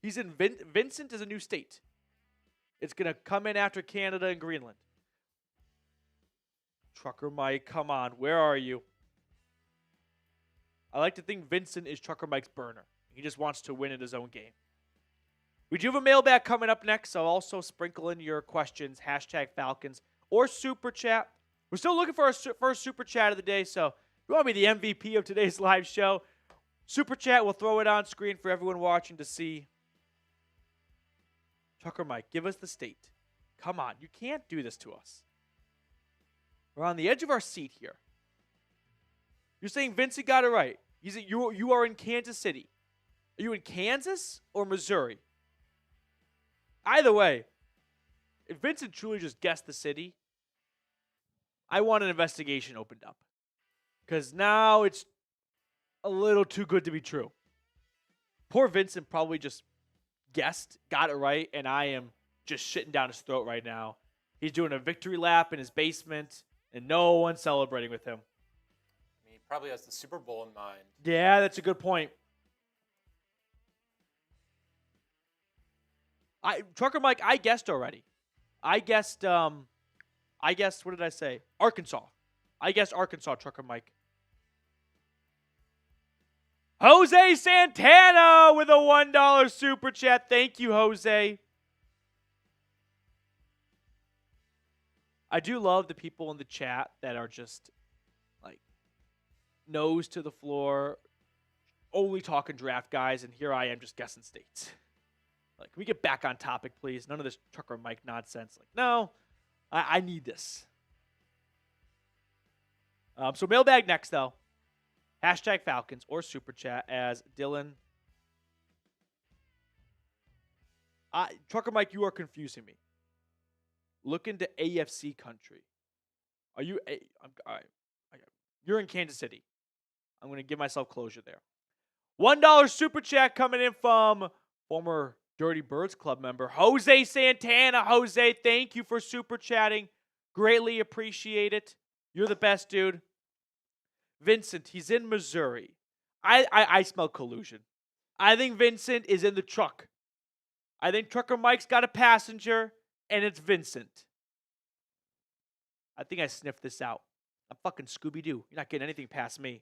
He's in Vincent is a new state. It's going to come in after Canada and Greenland. Trucker Mike, come on. Where are you? I like to think Vincent is Trucker Mike's burner. He just wants to win in his own game. We do have a mailbag coming up next, so also sprinkle in your questions, #Falcons, or Super Chat. We're still looking for our first Super Chat of the day, so if you want to be the MVP of today's live show, Super Chat, we'll throw it on screen for everyone watching to see. Trucker Mike, give us the state. Come on, you can't do this to us. We're on the edge of our seat here. You're saying Vincent got it right. You are in Kansas City. Are you in Kansas or Missouri? Either way, if Vincent truly just guessed the city, I want an investigation opened up. Because now it's a little too good to be true. Poor Vincent probably just guessed, got it right, and I am just shitting down his throat right now. He's doing a victory lap in his basement, and no one's celebrating with him. I mean, he probably has the Super Bowl in mind. Yeah, that's a good point. Trucker Mike, I guessed already. I guessed, what did I say? Arkansas. I guessed Arkansas, Trucker Mike. Jose Santana with a $1 super chat. Thank you, Jose. I do love the people in the chat that are just like nose to the floor, only talking draft guys, and here I am just guessing states. Like, can we get back on topic, please? None of this Trucker Mike nonsense. Like, no, I need this. So mailbag next, though. #Falcons or Super Chat as Dylan. Trucker Mike, you are confusing me. Look into AFC country. Are you? All right. You're in Kansas City. I'm going to give myself closure there. $1 Super Chat coming in from former Dirty Birds Club member Jose Santana. Jose, thank you for Super Chatting. Greatly appreciate it. You're the best, dude. Vincent, he's in Missouri. I smell collusion. I think Vincent is in the truck. I think Trucker Mike's got a passenger, and it's Vincent. I think I sniffed this out. I'm fucking Scooby-Doo. You're not getting anything past me.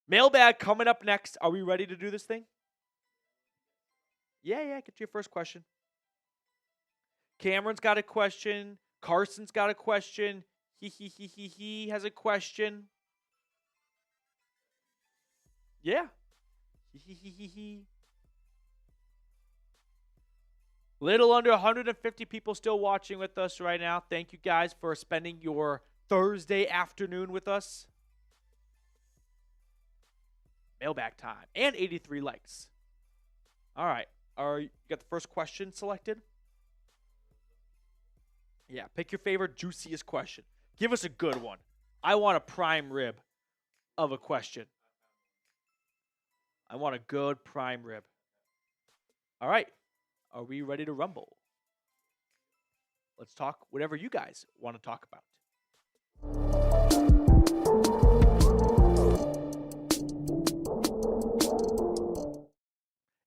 Mailbag coming up next. Are we ready to do this thing? Yeah, get to your first question. Cameron's got a question. Carson's got a question. He has a question. Yeah. Little under 150 people still watching with us right now. Thank you guys for spending your Thursday afternoon with us. Mailbag time. And 83 likes. All right. You got the first question selected? Yeah, pick your favorite juiciest question. Give us a good one. I want a prime rib of a question. I want a good prime rib. All right. Are we ready to rumble? Let's talk whatever you guys want to talk about.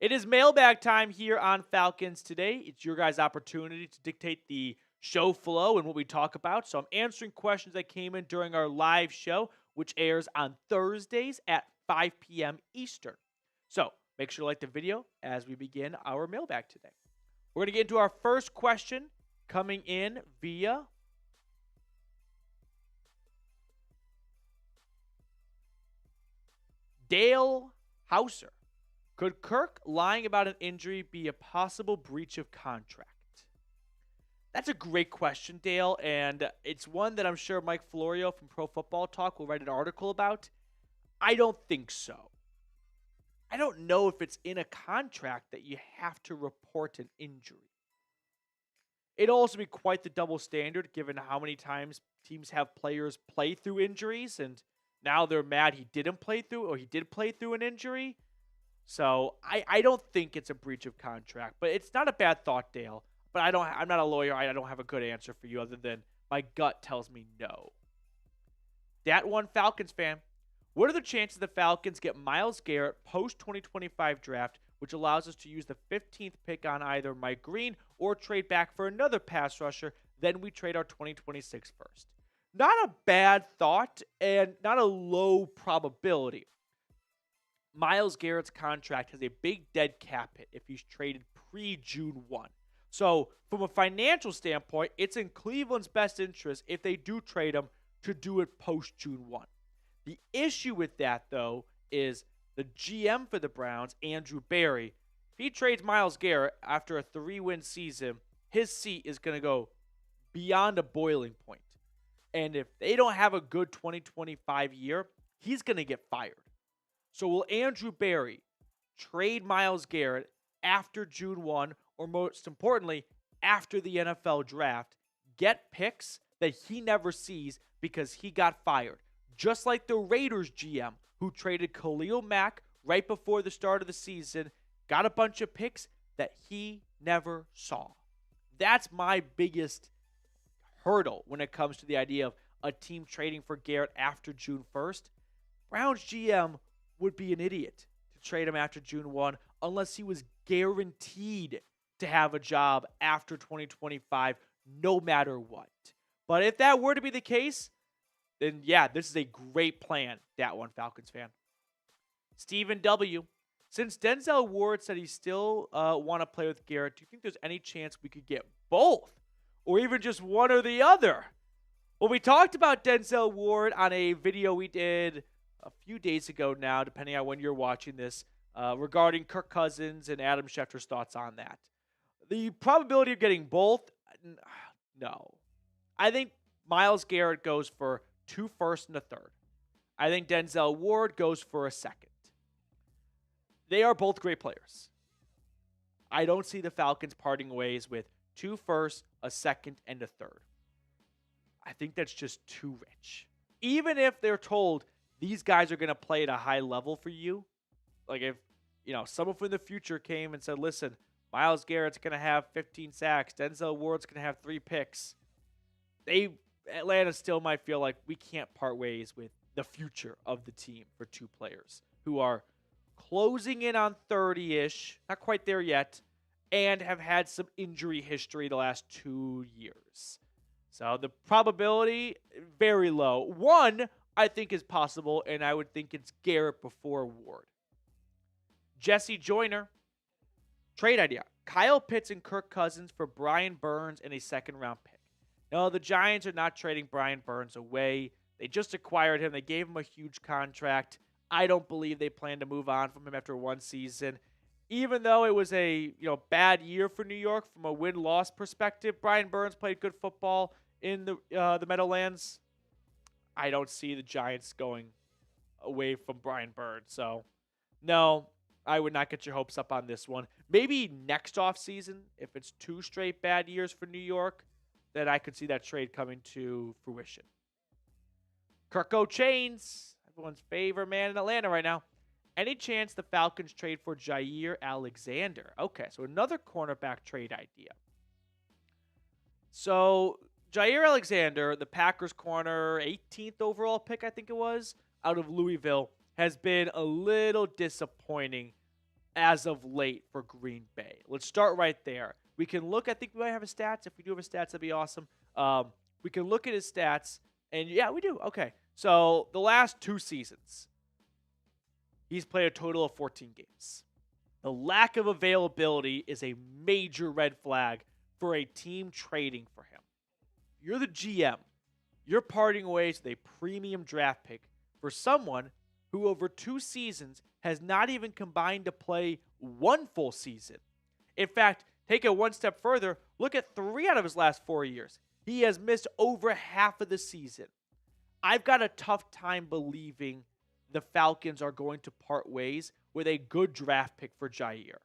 It is mailbag time here on Falcons Today. It's your guys' opportunity to dictate the show flow and what we talk about. So I'm answering questions that came in during our live show, which airs on Thursdays at 5 p.m. Eastern. So make sure to like the video as we begin our mailbag today. We're going to get into our first question coming in via Dale Hauser. Could Kirk lying about an injury be a possible breach of contract? That's a great question, Dale, and it's one that I'm sure Mike Florio from Pro Football Talk will write an article about. I don't think so. I don't know if it's in a contract that you have to report an injury. It'll also be quite the double standard given how many times teams have players play through injuries, and now they're mad he didn't play through or he did play through an injury. So I don't think it's a breach of contract, but it's not a bad thought, Dale. But I'm not a lawyer. I don't have a good answer for you other than my gut tells me no. That one, Falcons fan. What are the chances the Falcons get Myles Garrett post-2025 draft, which allows us to use the 15th pick on either Mike Green or trade back for another pass rusher, then we trade our 2026 first? Not a bad thought and not a low probability. Myles Garrett's contract has a big dead cap hit if he's traded pre-June 1. So from a financial standpoint, it's in Cleveland's best interest if they do trade him to do it post-June 1. The issue with that, though, is the GM for the Browns, Andrew Berry. If he trades Myles Garrett after a 3-win season, his seat is going to go beyond a boiling point. And if they don't have a good 2025 year, he's going to get fired. So will Andrew Berry trade Myles Garrett after June 1, or most importantly, after the NFL draft, get picks that he never sees because he got fired? Just like the Raiders GM who traded Khalil Mack right before the start of the season, got a bunch of picks that he never saw. That's my biggest hurdle when it comes to the idea of a team trading for Garrett after June 1st. Browns GM would be an idiot to trade him after June 1 unless he was guaranteed to have a job after 2025 no matter what. But if that were to be the case, then yeah, this is a great plan, that one, Falcons fan. Stephen W. Since Denzel Ward said he still want to play with Garrett, do you think there's any chance we could get both? Or even just one or the other? Well, we talked about Denzel Ward on a video we did a few days ago now, depending on when you're watching this, regarding Kirk Cousins and Adam Schefter's thoughts on that. The probability of getting both, no. I think Myles Garrett goes for 2 firsts and a third. I think Denzel Ward goes for a second. They are both great players. I don't see the Falcons parting ways with 2 firsts, a second, and a third. I think that's just too rich. Even if they're told these guys are going to play at a high level for you, like if someone from the future came and said, listen, Myles Garrett's going to have 15 sacks, Denzel Ward's going to have 3 picks, Atlanta still might feel like we can't part ways with the future of the team for 2 players who are closing in on 30-ish, not quite there yet, and have had some injury history the last 2 years. So the probability, very low. 1, I think, is possible, and I would think it's Garrett before Ward. Jesse Joyner, trade idea. Kyle Pitts and Kirk Cousins for Brian Burns and a second-round pick. No, the Giants are not trading Brian Burns away. They just acquired him. They gave him a huge contract. I don't believe they plan to move on from him after 1 season. Even though it was a bad year for New York from a win-loss perspective, Brian Burns played good football in the Meadowlands. I don't see the Giants going away from Brian Burns. So, no, I would not get your hopes up on this one. Maybe next offseason, if it's 2 straight bad years for New York, then I could see that trade coming to fruition. Kirko Chains, everyone's favorite man in Atlanta right now. Any chance the Falcons trade for Jair Alexander? Okay, so another cornerback trade idea. So Jair Alexander, the Packers corner, 18th overall pick, I think it was, out of Louisville, has been a little disappointing as of late for Green Bay. Let's start right there. We can look, I think we might have his stats. If we do have his stats, that'd be awesome. We can look at his stats, and yeah, we do. Okay, so the last 2 seasons, he's played a total of 14 games. The lack of availability is a major red flag for a team trading for him. You're the GM. You're parting ways with a premium draft pick for someone who over 2 seasons has not even combined to play 1 full season. In fact, to Take it one step further. Look at 3 out of his last 4 years. He has missed over half of the season. I've got a tough time believing the Falcons are going to part ways with a good draft pick for Jair.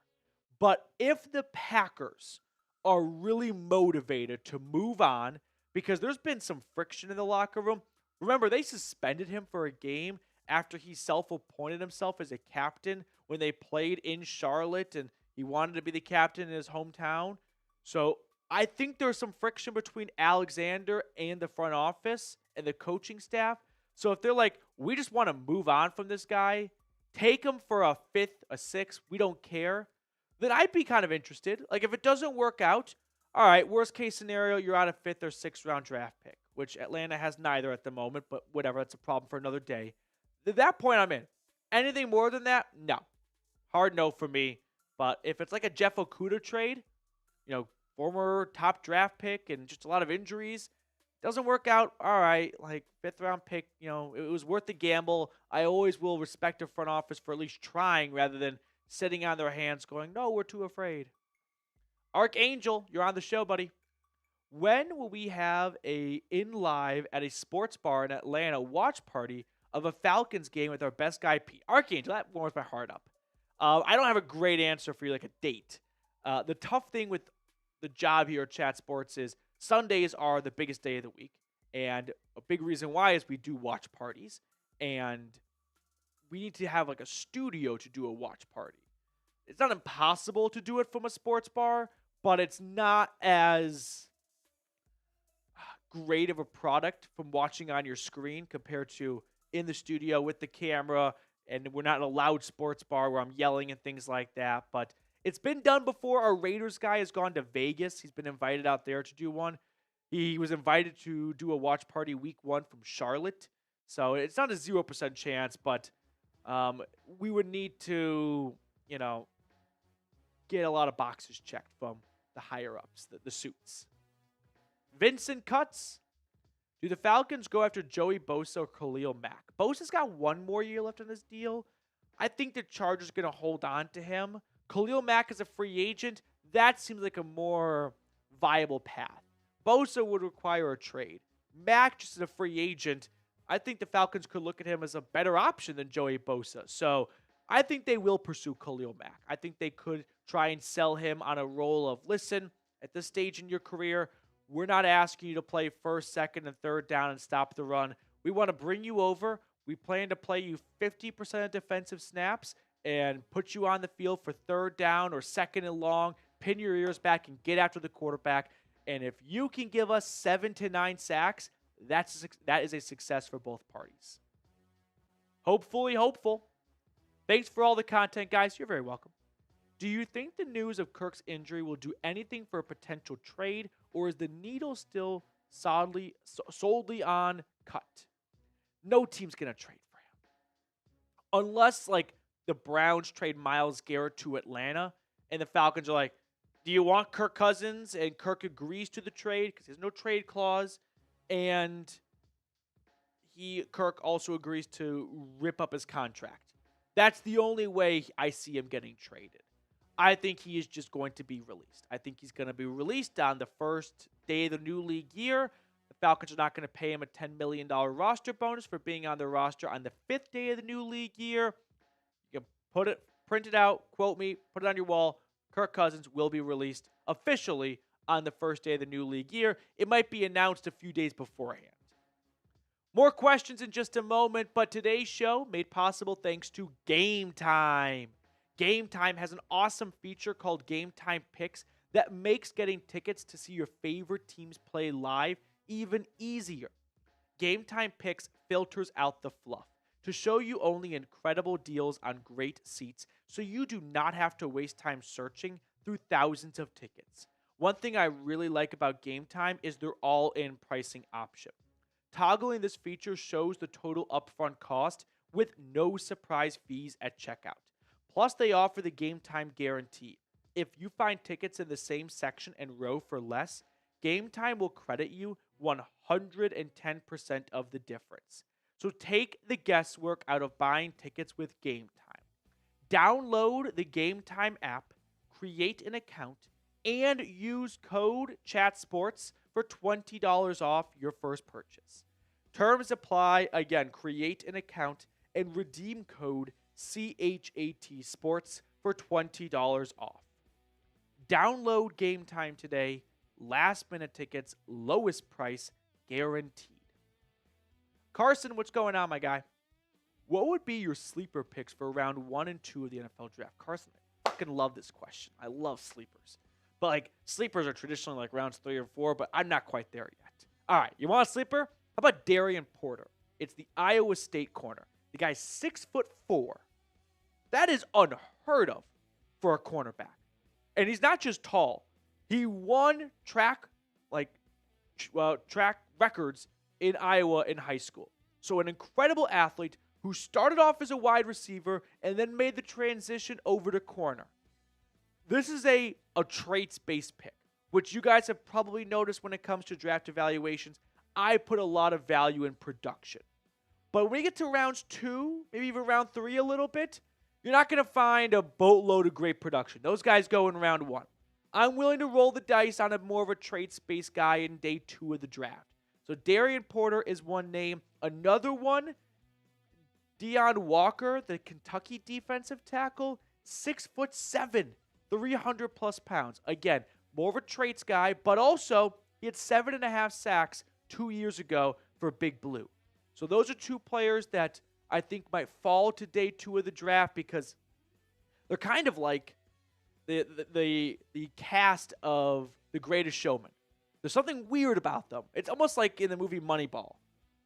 But if the Packers are really motivated to move on, because there's been some friction in the locker room. Remember, they suspended him for a game after he self-appointed himself as a captain when they played in Charlotte and he wanted to be the captain in his hometown. So I think there's some friction between Alexander and the front office and the coaching staff. So if they're like, we just want to move on from this guy, take him for a 5th, a 6th, we don't care, then I'd be kind of interested. Like if it doesn't work out, all right, worst case scenario, you're out a 5th or 6th round draft pick, which Atlanta has neither at the moment, but whatever, that's a problem for another day. At that point, I'm in. Anything more than that, no. Hard no for me. But if it's like a Jeff Okudah trade, former top draft pick and just a lot of injuries, doesn't work out, all right, like 5th round pick, it was worth the gamble. I always will respect a front office for at least trying rather than sitting on their hands going, no, we're too afraid. Archangel, you're on the show, buddy. When will we have a in live at a sports bar in Atlanta watch party of a Falcons game with our best guy, Pete? Archangel, that warms my heart up. I don't have a great answer for you, like a date. The tough thing with the job here at Chat Sports is Sundays are the biggest day of the week. And a big reason why is we do watch parties. And we need to have like a studio to do a watch party. It's not impossible to do it from a sports bar, but it's not as great of a product from watching on your screen compared to in the studio with the camera. And we're not in a loud sports bar where I'm yelling and things like that. But it's been done before. Our Raiders guy has gone to Vegas. He's been invited out there to do one. He was invited to do a watch party week 1 from Charlotte. So it's not a 0% chance, but we would need to, get a lot of boxes checked from the higher-ups, the suits. Vincent Cuts. Do the Falcons go after Joey Bosa or Khalil Mack? Bosa's got 1 more year left on this deal. I think the Chargers are going to hold on to him. Khalil Mack is a free agent. That seems like a more viable path. Bosa would require a trade. Mack just is a free agent. I think the Falcons could look at him as a better option than Joey Bosa. So I think they will pursue Khalil Mack. I think they could try and sell him on a role of, listen, at this stage in your career, we're not asking you to play 1st, 2nd, and 3rd down and stop the run. We want to bring you over. We plan to play you 50% of defensive snaps and put you on the field for 3rd down or 2nd and long, pin your ears back and get after the quarterback. And if you can give us 7 to 9 sacks, that is a success for both parties. Hopefully hopeful. Thanks for all the content, guys. You're very welcome. Do you think the news of Kirk's injury will do anything for a potential trade, or is the needle still solely on cut? No team's going to trade for him. Unless, the Browns trade Myles Garrett to Atlanta, and the Falcons are like, do you want Kirk Cousins? And Kirk agrees to the trade because there's no trade clause. And Kirk also agrees to rip up his contract. That's the only way I see him getting traded. I think he is just going to be released. I think he's going to be released on the 1st day of the new league year. The Falcons are not going to pay him a $10 million roster bonus for being on the roster on the 5th day of the new league year. You can print it out, quote me, put it on your wall. Kirk Cousins will be released officially on the 1st day of the new league year. It might be announced a few days beforehand. More questions in just a moment, but today's show made possible thanks to Game Time. Game Time has an awesome feature called Game Time Picks that makes getting tickets to see your favorite teams play live even easier. Game Time Picks filters out the fluff to show you only incredible deals on great seats so you do not have to waste time searching through thousands of tickets. One thing I really like about Game Time is their all-in pricing option. Toggling this feature shows the total upfront cost with no surprise fees at checkout. Plus, they offer the Game Time guarantee. If you find tickets in the same section and row for less, Game Time will credit you 110% of the difference. So take the guesswork out of buying tickets with Game Time. Download the Game Time app, create an account, and use code CHATSPORTS for $20 off your first purchase. Terms apply. Again, create an account and redeem code CHAT Sports for $20 off. Download Game Time today. Last minute tickets, lowest price guaranteed. Carson, what's going on, my guy? What would be your sleeper picks for round 1 and 2 of the NFL draft? Carson, I fucking love this question. I love sleepers. But, like, sleepers are traditionally like rounds 3 or 4, but I'm not quite there yet. All right, you want a sleeper? How about Darian Porter? It's the Iowa State corner. The guy's 6'4". That is unheard of for a cornerback. And he's not just tall. He won track records in Iowa in high school. So an incredible athlete who started off as a wide receiver and then made the transition over to corner. This is a traits-based pick, which you guys have probably noticed when it comes to draft evaluations. I put a lot of value in production. But when we get to rounds 2, maybe even round 3 a little bit, you're not going to find a boatload of great production. Those guys go in round 1. I'm willing to roll the dice on a more of a traits-based guy in day 2 of the draft. So Darian Porter is one name. Another one, Deion Walker, the Kentucky defensive tackle, 6'7", 300-plus pounds. Again, more of a traits guy, but also he had 7.5 sacks 2 years ago for Big Blue. So those are two players that I think might fall to day 2 of the draft because they're kind of like the cast of The Greatest Showman. There's something weird about them. It's almost like in the movie Moneyball.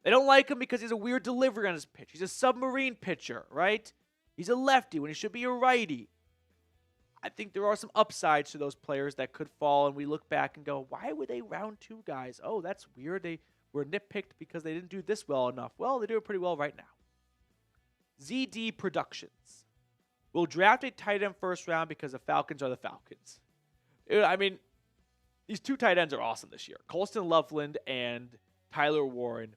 They don't like him because he has a weird delivery on his pitch. He's a submarine pitcher, right? He's a lefty when he should be a righty. I think there are some upsides to those players that could fall, and we look back and go, why were they round 2 guys? Oh, that's weird. They were nitpicked because they didn't do this well enough. Well, they do it pretty well right now. ZD Productions will draft a tight end first round because the Falcons are the Falcons. I mean, these 2 tight ends are awesome this year. Colston Loveland and Tyler Warren.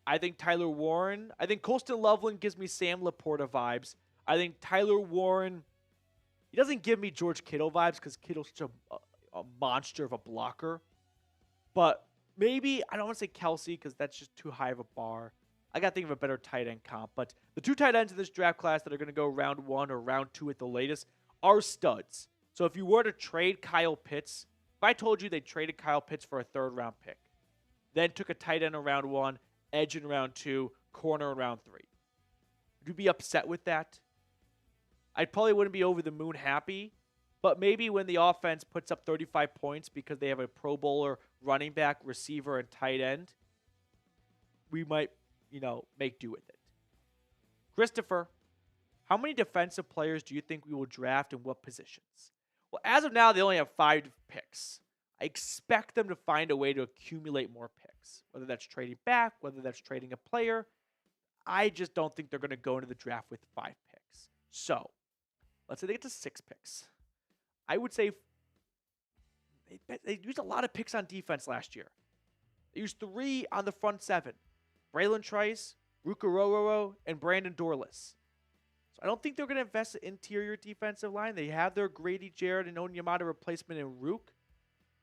I think Colston Loveland gives me Sam Laporta vibes. I think Tyler Warren, he doesn't give me George Kittle vibes because Kittle's such a monster of a blocker. But maybe, I don't want to say Kelsey because that's just too high of a bar. I got to think of a better tight end comp. But the 2 tight ends in this draft class that are going to go round 1 or round 2 at the latest are studs. So if you were to trade Kyle Pitts, if I told you they traded Kyle Pitts for a 3rd-round pick, then took a tight end in round 1, edge in round 2, corner in round 3, would you be upset with that? I probably wouldn't be over the moon happy, but maybe when the offense puts up 35 points because they have a Pro Bowler, running back, receiver, and tight end, we might, make do with it. Christopher, how many defensive players do you think we will draft and what positions? Well, as of now, they only have 5 picks. I expect them to find a way to accumulate more picks, whether that's trading back, whether that's trading a player. I just don't think they're going to go into the draft with 5 picks. So, let's say they get to 6 picks. I would say they used a lot of picks on defense last year. They used 3 on the front 7. Braylon Trice, Rukarororo, and Brandon Dorless. So I don't think they're going to invest in interior defensive line. They have their Grady Jarrett and Onyemata replacement in Rook.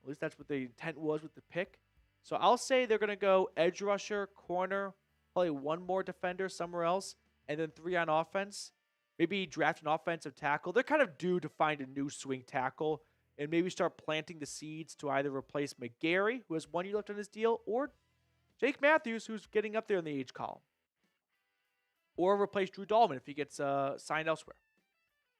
At least that's what the intent was with the pick. So I'll say they're going to go edge rusher, corner, probably 1 more defender somewhere else, and then 3 on offense. Maybe draft an offensive tackle. They're kind of due to find a new swing tackle and maybe start planting the seeds to either replace McGarry, who has 1 year left on his deal, or Jake Matthews, who's getting up there in the age column. Or replace Drew Dahlman if he gets signed elsewhere.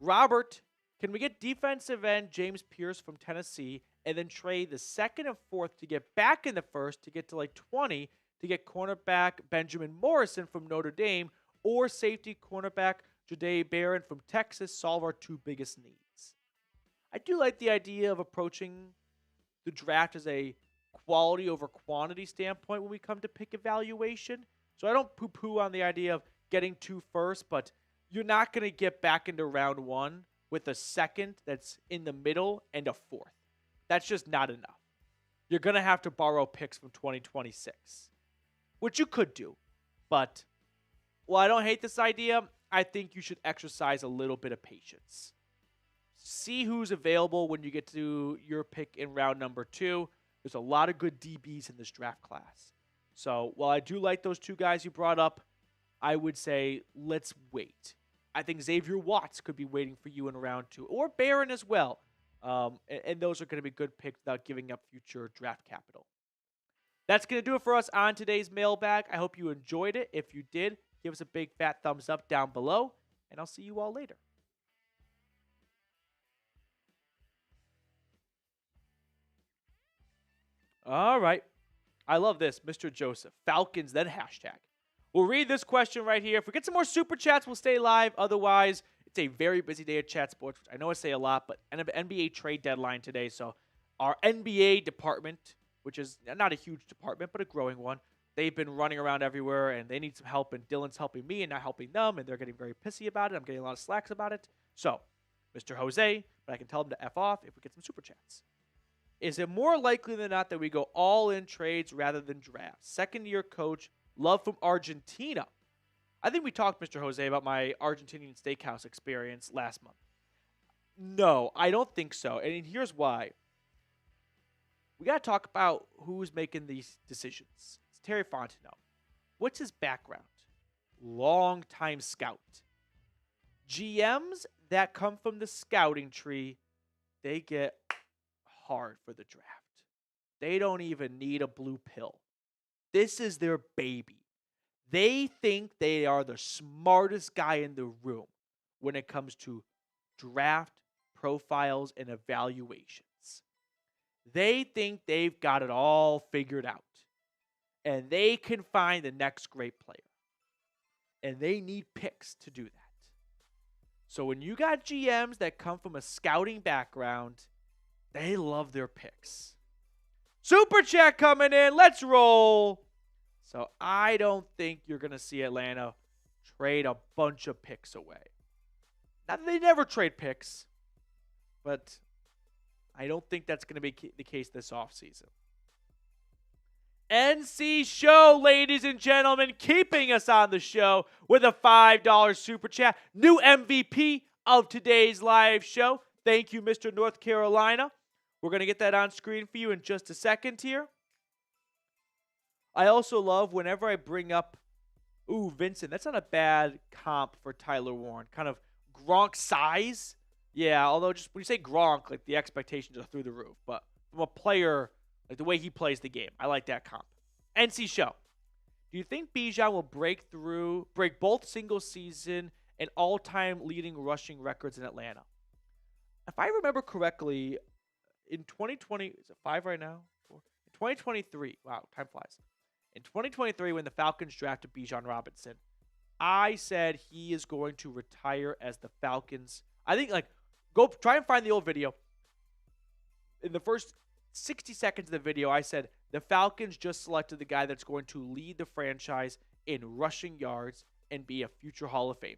Robert, can we get defensive end James Pierce from Tennessee and then trade the 2nd and 4th to get back in the 1st to get to like 20 to get cornerback Benjamin Morrison from Notre Dame or safety cornerback Jahdae Barron from Texas, solve our 2 biggest needs? I do like the idea of approaching the draft as a quality over quantity standpoint when we come to pick evaluation. So I don't poo-poo on the idea of getting 2 first, but you're not going to get back into round 1 with a 2nd that's in the middle and a 4th. That's just not enough. You're going to have to borrow picks from 2026, which you could do. But while I don't hate this idea, I think you should exercise a little bit of patience. see who's available when you get to your pick in round number 2. There's a lot of good DBs in this draft class. So while I do like those 2 guys you brought up, I would say let's wait. I think Xavier Watts could be waiting for you in round 2, or Barron as well. And those are going to be good picks without giving up future draft capital. That's going to do it for us on today's mailbag. I hope you enjoyed it. If you did, give us a big fat thumbs up down below, and I'll see you all later. All right. I love this, Mr. Joseph. Falcons, then hashtag. We'll read this question right here. If we get some more super chats, we'll stay live. Otherwise, it's a very busy day at Chat Sports, which I know I say a lot, but NBA trade deadline today. So our NBA department, which is not a huge department, but a growing one, they've been running around everywhere, and they need some help, and Dylan's helping me and not helping them, and they're getting very pissy about it. I'm getting a lot of slacks about it. So, Mr. Jose, but I can tell him to F off if we get some super chats. Is it more likely than not that we go all in trades rather than drafts? Second-year coach, love from Argentina. I think we talked, Mr. Jose, about my Argentinian steakhouse experience last month. No, I don't think so. And here's why. We got to talk about who's making these decisions. It's Terry Fontenot. What's his background? Long-time scout. GMs that come from the scouting tree, they get hard for the draft. They don't even need a blue pill. This is their baby. They think they are the smartest guy in the room when it comes to draft profiles and evaluations. They think they've got it all figured out, and they can find the next great player. And they need picks to do that. So when you got GMs that come from a scouting background, they love their picks. Super chat coming in. Let's roll. So I don't think you're going to see Atlanta trade a bunch of picks away. Not that they never trade picks, but I don't think that's going to be the case this offseason. NC Show, ladies and gentlemen, keeping us on the show with a $5 super chat. New MVP of today's live show. Thank you, Mr. North Carolina. We're going to get that on screen for you in just a second here. I also love whenever I bring up, Vincent. That's not a bad comp for Tyler Warren. Kind of Gronk size. Yeah, although just when you say Gronk, like the expectations are through the roof. But from a player, like the way he plays the game, I like that comp. NC Show. Do you think Bijan will break both single season and all-time leading rushing records in Atlanta? If I remember correctly, in 2020, is it 5 right now? 4? In 2023, wow, time flies. In 2023, when the Falcons drafted Bijan Robinson, I said he is going to retire as the Falcons. I think, go try and find the old video. In the first 60 seconds of the video, I said the Falcons just selected the guy that's going to lead the franchise in rushing yards and be a future Hall of Famer.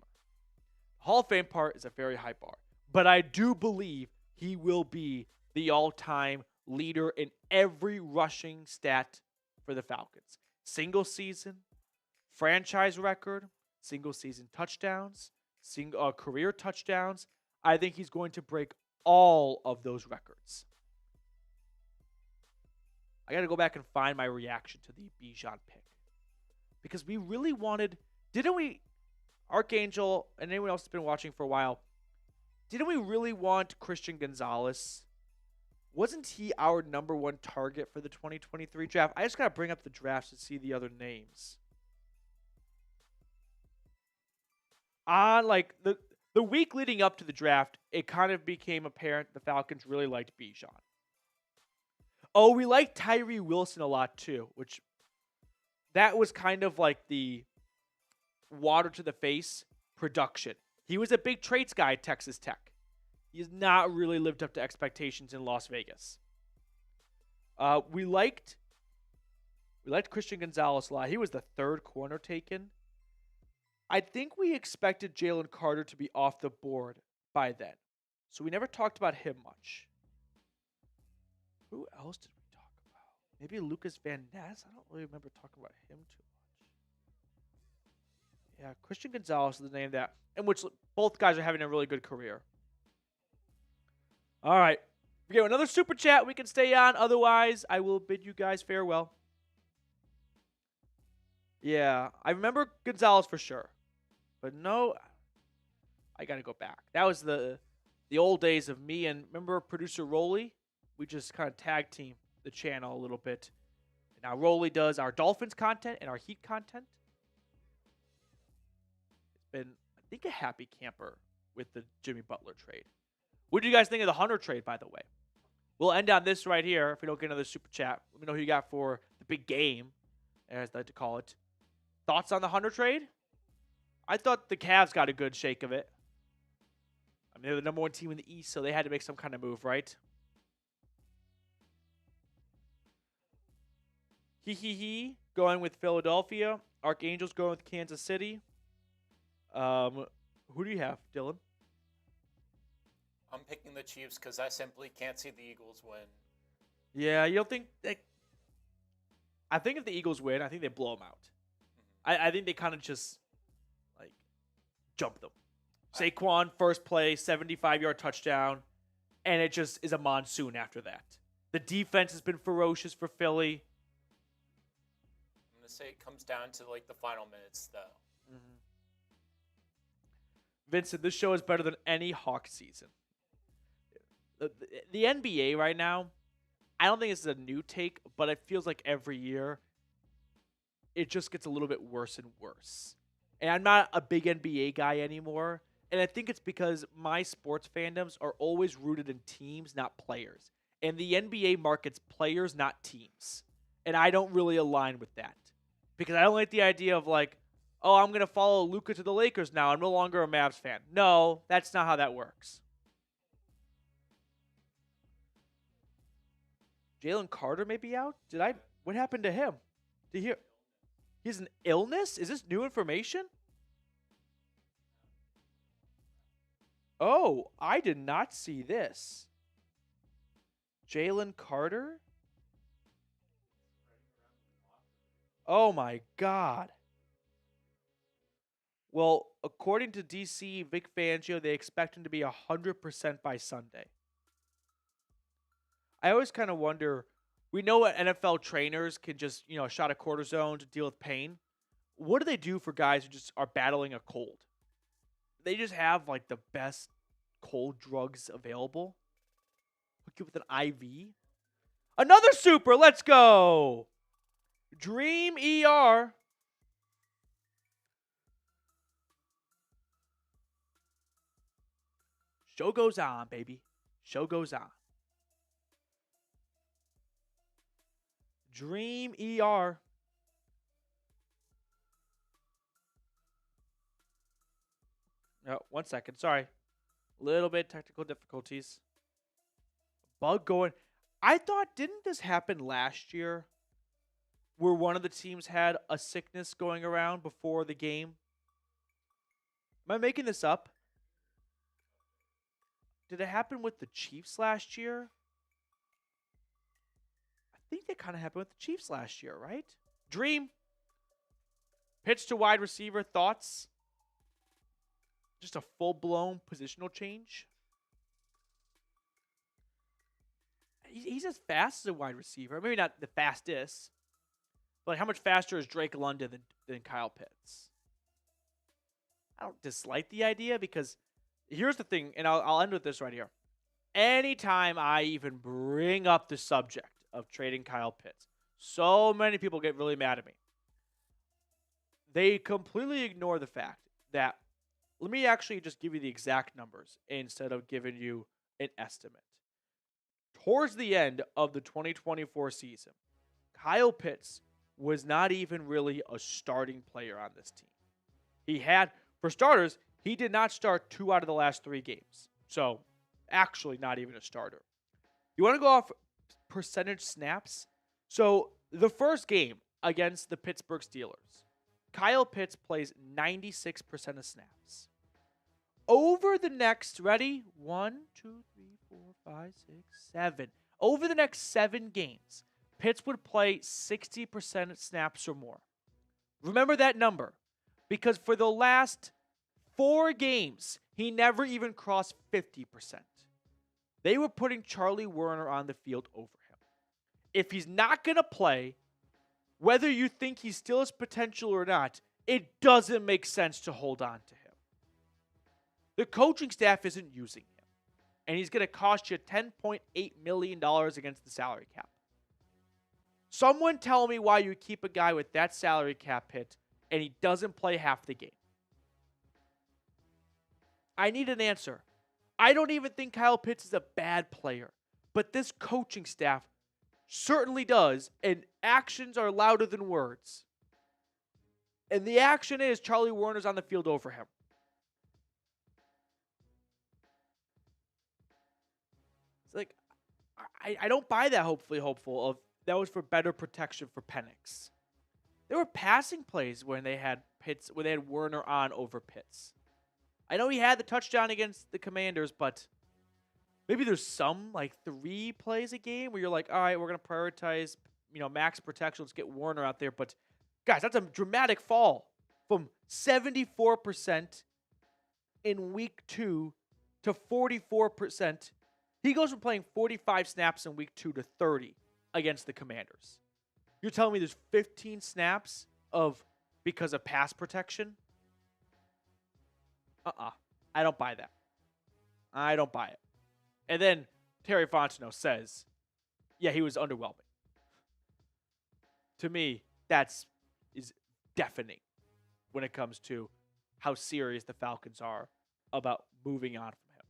Hall of Fame part is a very high bar, but I do believe he will be the all-time leader in every rushing stat for the Falcons. Single season, franchise record, single season touchdowns, career touchdowns. I think he's going to break all of those records. I got to go back and find my reaction to the Bijan pick. Because we really wanted, didn't we, Archangel and anyone else that's been watching for a while, didn't we really want Christian Gonzalez? Wasn't he our number one target for the 2023 draft? I just got to bring up the drafts to see the other names. On the week leading up to the draft, it kind of became apparent the Falcons really liked Bijan. Oh, we liked Tyree Wilson a lot too, which that was kind of like the water to the face production. He was a big traits guy at Texas Tech. He has not really lived up to expectations in Las Vegas. We liked Christian Gonzalez a lot. He was the third corner taken. I think we expected Jalen Carter to be off the board by then. So we never talked about him much. Who else did we talk about? Maybe Lucas Van Ness? I don't really remember talking about him too much. Yeah, Christian Gonzalez is the name that, in which both guys are having a really good career. All right. We get another super chat. We can stay on. Otherwise, I will bid you guys farewell. Yeah, I remember Gonzalez for sure. But no, I got to go back. That was the old days of me and remember producer Rolly? We just kind of tag team the channel a little bit. And now Rolly does our Dolphins content and our Heat content. It's been, I think, a happy camper with the Jimmy Butler trade. What do you guys think of the Hunter trade, by the way? We'll end on this right here if we don't get another super chat. Let me know who you got for the big game, as I like to call it. Thoughts on the Hunter trade? I thought the Cavs got a good shake of it. I mean, they're the number one team in the East, so they had to make some kind of move, right? Going with Philadelphia. Archangels going with Kansas City. Who do you have, Dylan? I'm picking the Chiefs because I simply can't see the Eagles win. Yeah, you don't think that? I think if the Eagles win, I think they blow them out. I think they kind of just like jump them. Saquon first play, 75-yard touchdown, and it just is a monsoon after that. The defense has been ferocious for Philly. I'm gonna say it comes down to like the final minutes, though. Mm-hmm. Vincent, this show is better than any Hawk season. The NBA right now, I don't think this is a new take, but it feels like every year it just gets a little bit worse and worse. And I'm not a big NBA guy anymore, and I think it's because my sports fandoms are always rooted in teams, not players. And the NBA markets players, not teams. And I don't really align with that. Because I don't like the idea of like, oh, I'm going to follow Luka to the Lakers now. I'm no longer a Mavs fan. No, that's not how that works. Jalen Carter may be out? What happened to him? Did you hear? He's an illness? Is this new information? Oh, I did not see this. Jalen Carter? Oh my God. Well, according to DC, Vic Fangio, they expect him to be 100% by Sunday. I always kind of wonder, we know what NFL trainers can just, a shot of cortisone to deal with pain. What do they do for guys who just are battling a cold? They just have like the best cold drugs available. Hook you with an IV. Another super, let's go. Dream ER. Show goes on, baby. Show goes on. Dream ER. No, 1 second. Sorry. Little bit technical difficulties. Bug going. I thought, didn't this happen last year? Where one of the teams had a sickness going around before the game? Am I making this up? Did it happen with the Chiefs last year? I think that kind of happened with the Chiefs last year, right? Dream. Pitch to wide receiver. Thoughts? Just a full-blown positional change? He's as fast as a wide receiver. Maybe not the fastest. But like, how much faster is Drake London than Kyle Pitts? I don't dislike the idea because here's the thing, and I'll end with this right here. Anytime I even bring up the subject of trading Kyle Pitts, so many people get really mad at me. They completely ignore the fact that, let me actually just give you the exact numbers instead of giving you an estimate. Towards the end of the 2024 season, Kyle Pitts was not even really a starting player on this team. He had, for starters, he did not start 2 out of the last 3 games. So, actually not even a starter. You want to go off percentage snaps? So, the first game against the Pittsburgh Steelers, Kyle Pitts plays 96% of snaps. Over the next, ready? 1, 2, 3, 4, 5, 6, 7. Over the next 7 games, Pitts would play 60% snaps or more. Remember that number. Because for the last 4 games, he never even crossed 50%. they were putting Charlie Werner on the field over him. If he's not going to play, whether you think he still has potential or not, it doesn't make sense to hold on to him. The coaching staff isn't using him, and he's going to cost you $10.8 million against the salary cap. Someone tell me why you keep a guy with that salary cap hit and he doesn't play half the game. I need an answer. I don't even think Kyle Pitts is a bad player, but this coaching staff certainly does, and actions are louder than words. And the action is Charlie Werner's on the field over him. It's like, I don't buy that hopeful of that was for better protection for Penix. There were passing plays when they had Pitts, when they had Werner on over Pitts. I know he had the touchdown against the Commanders, but maybe there's some, like 3 plays a game where you're like, all right, we're going to prioritize, max protection. Let's get Werner out there. But, guys, that's a dramatic fall from 74% in week 2 to 44%. He goes from playing 45 snaps in week 2 to 30 against the Commanders. You're telling me there's 15 snaps because of pass protection? I don't buy that. I don't buy it. And then Terry Fontenot says, yeah, he was underwhelming. To me, is deafening when it comes to how serious the Falcons are about moving on from him.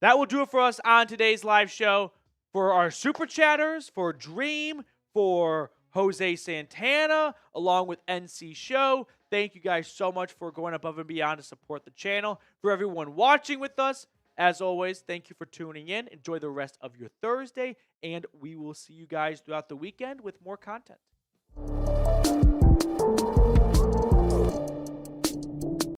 That will do it for us on today's live show. For our super chatters, for Dream, for Jose Santana, along with NC Show, thank you guys so much for going above and beyond to support the channel. For everyone watching with us, as always, thank you for tuning in. Enjoy the rest of your Thursday, and we will see you guys throughout the weekend with more content.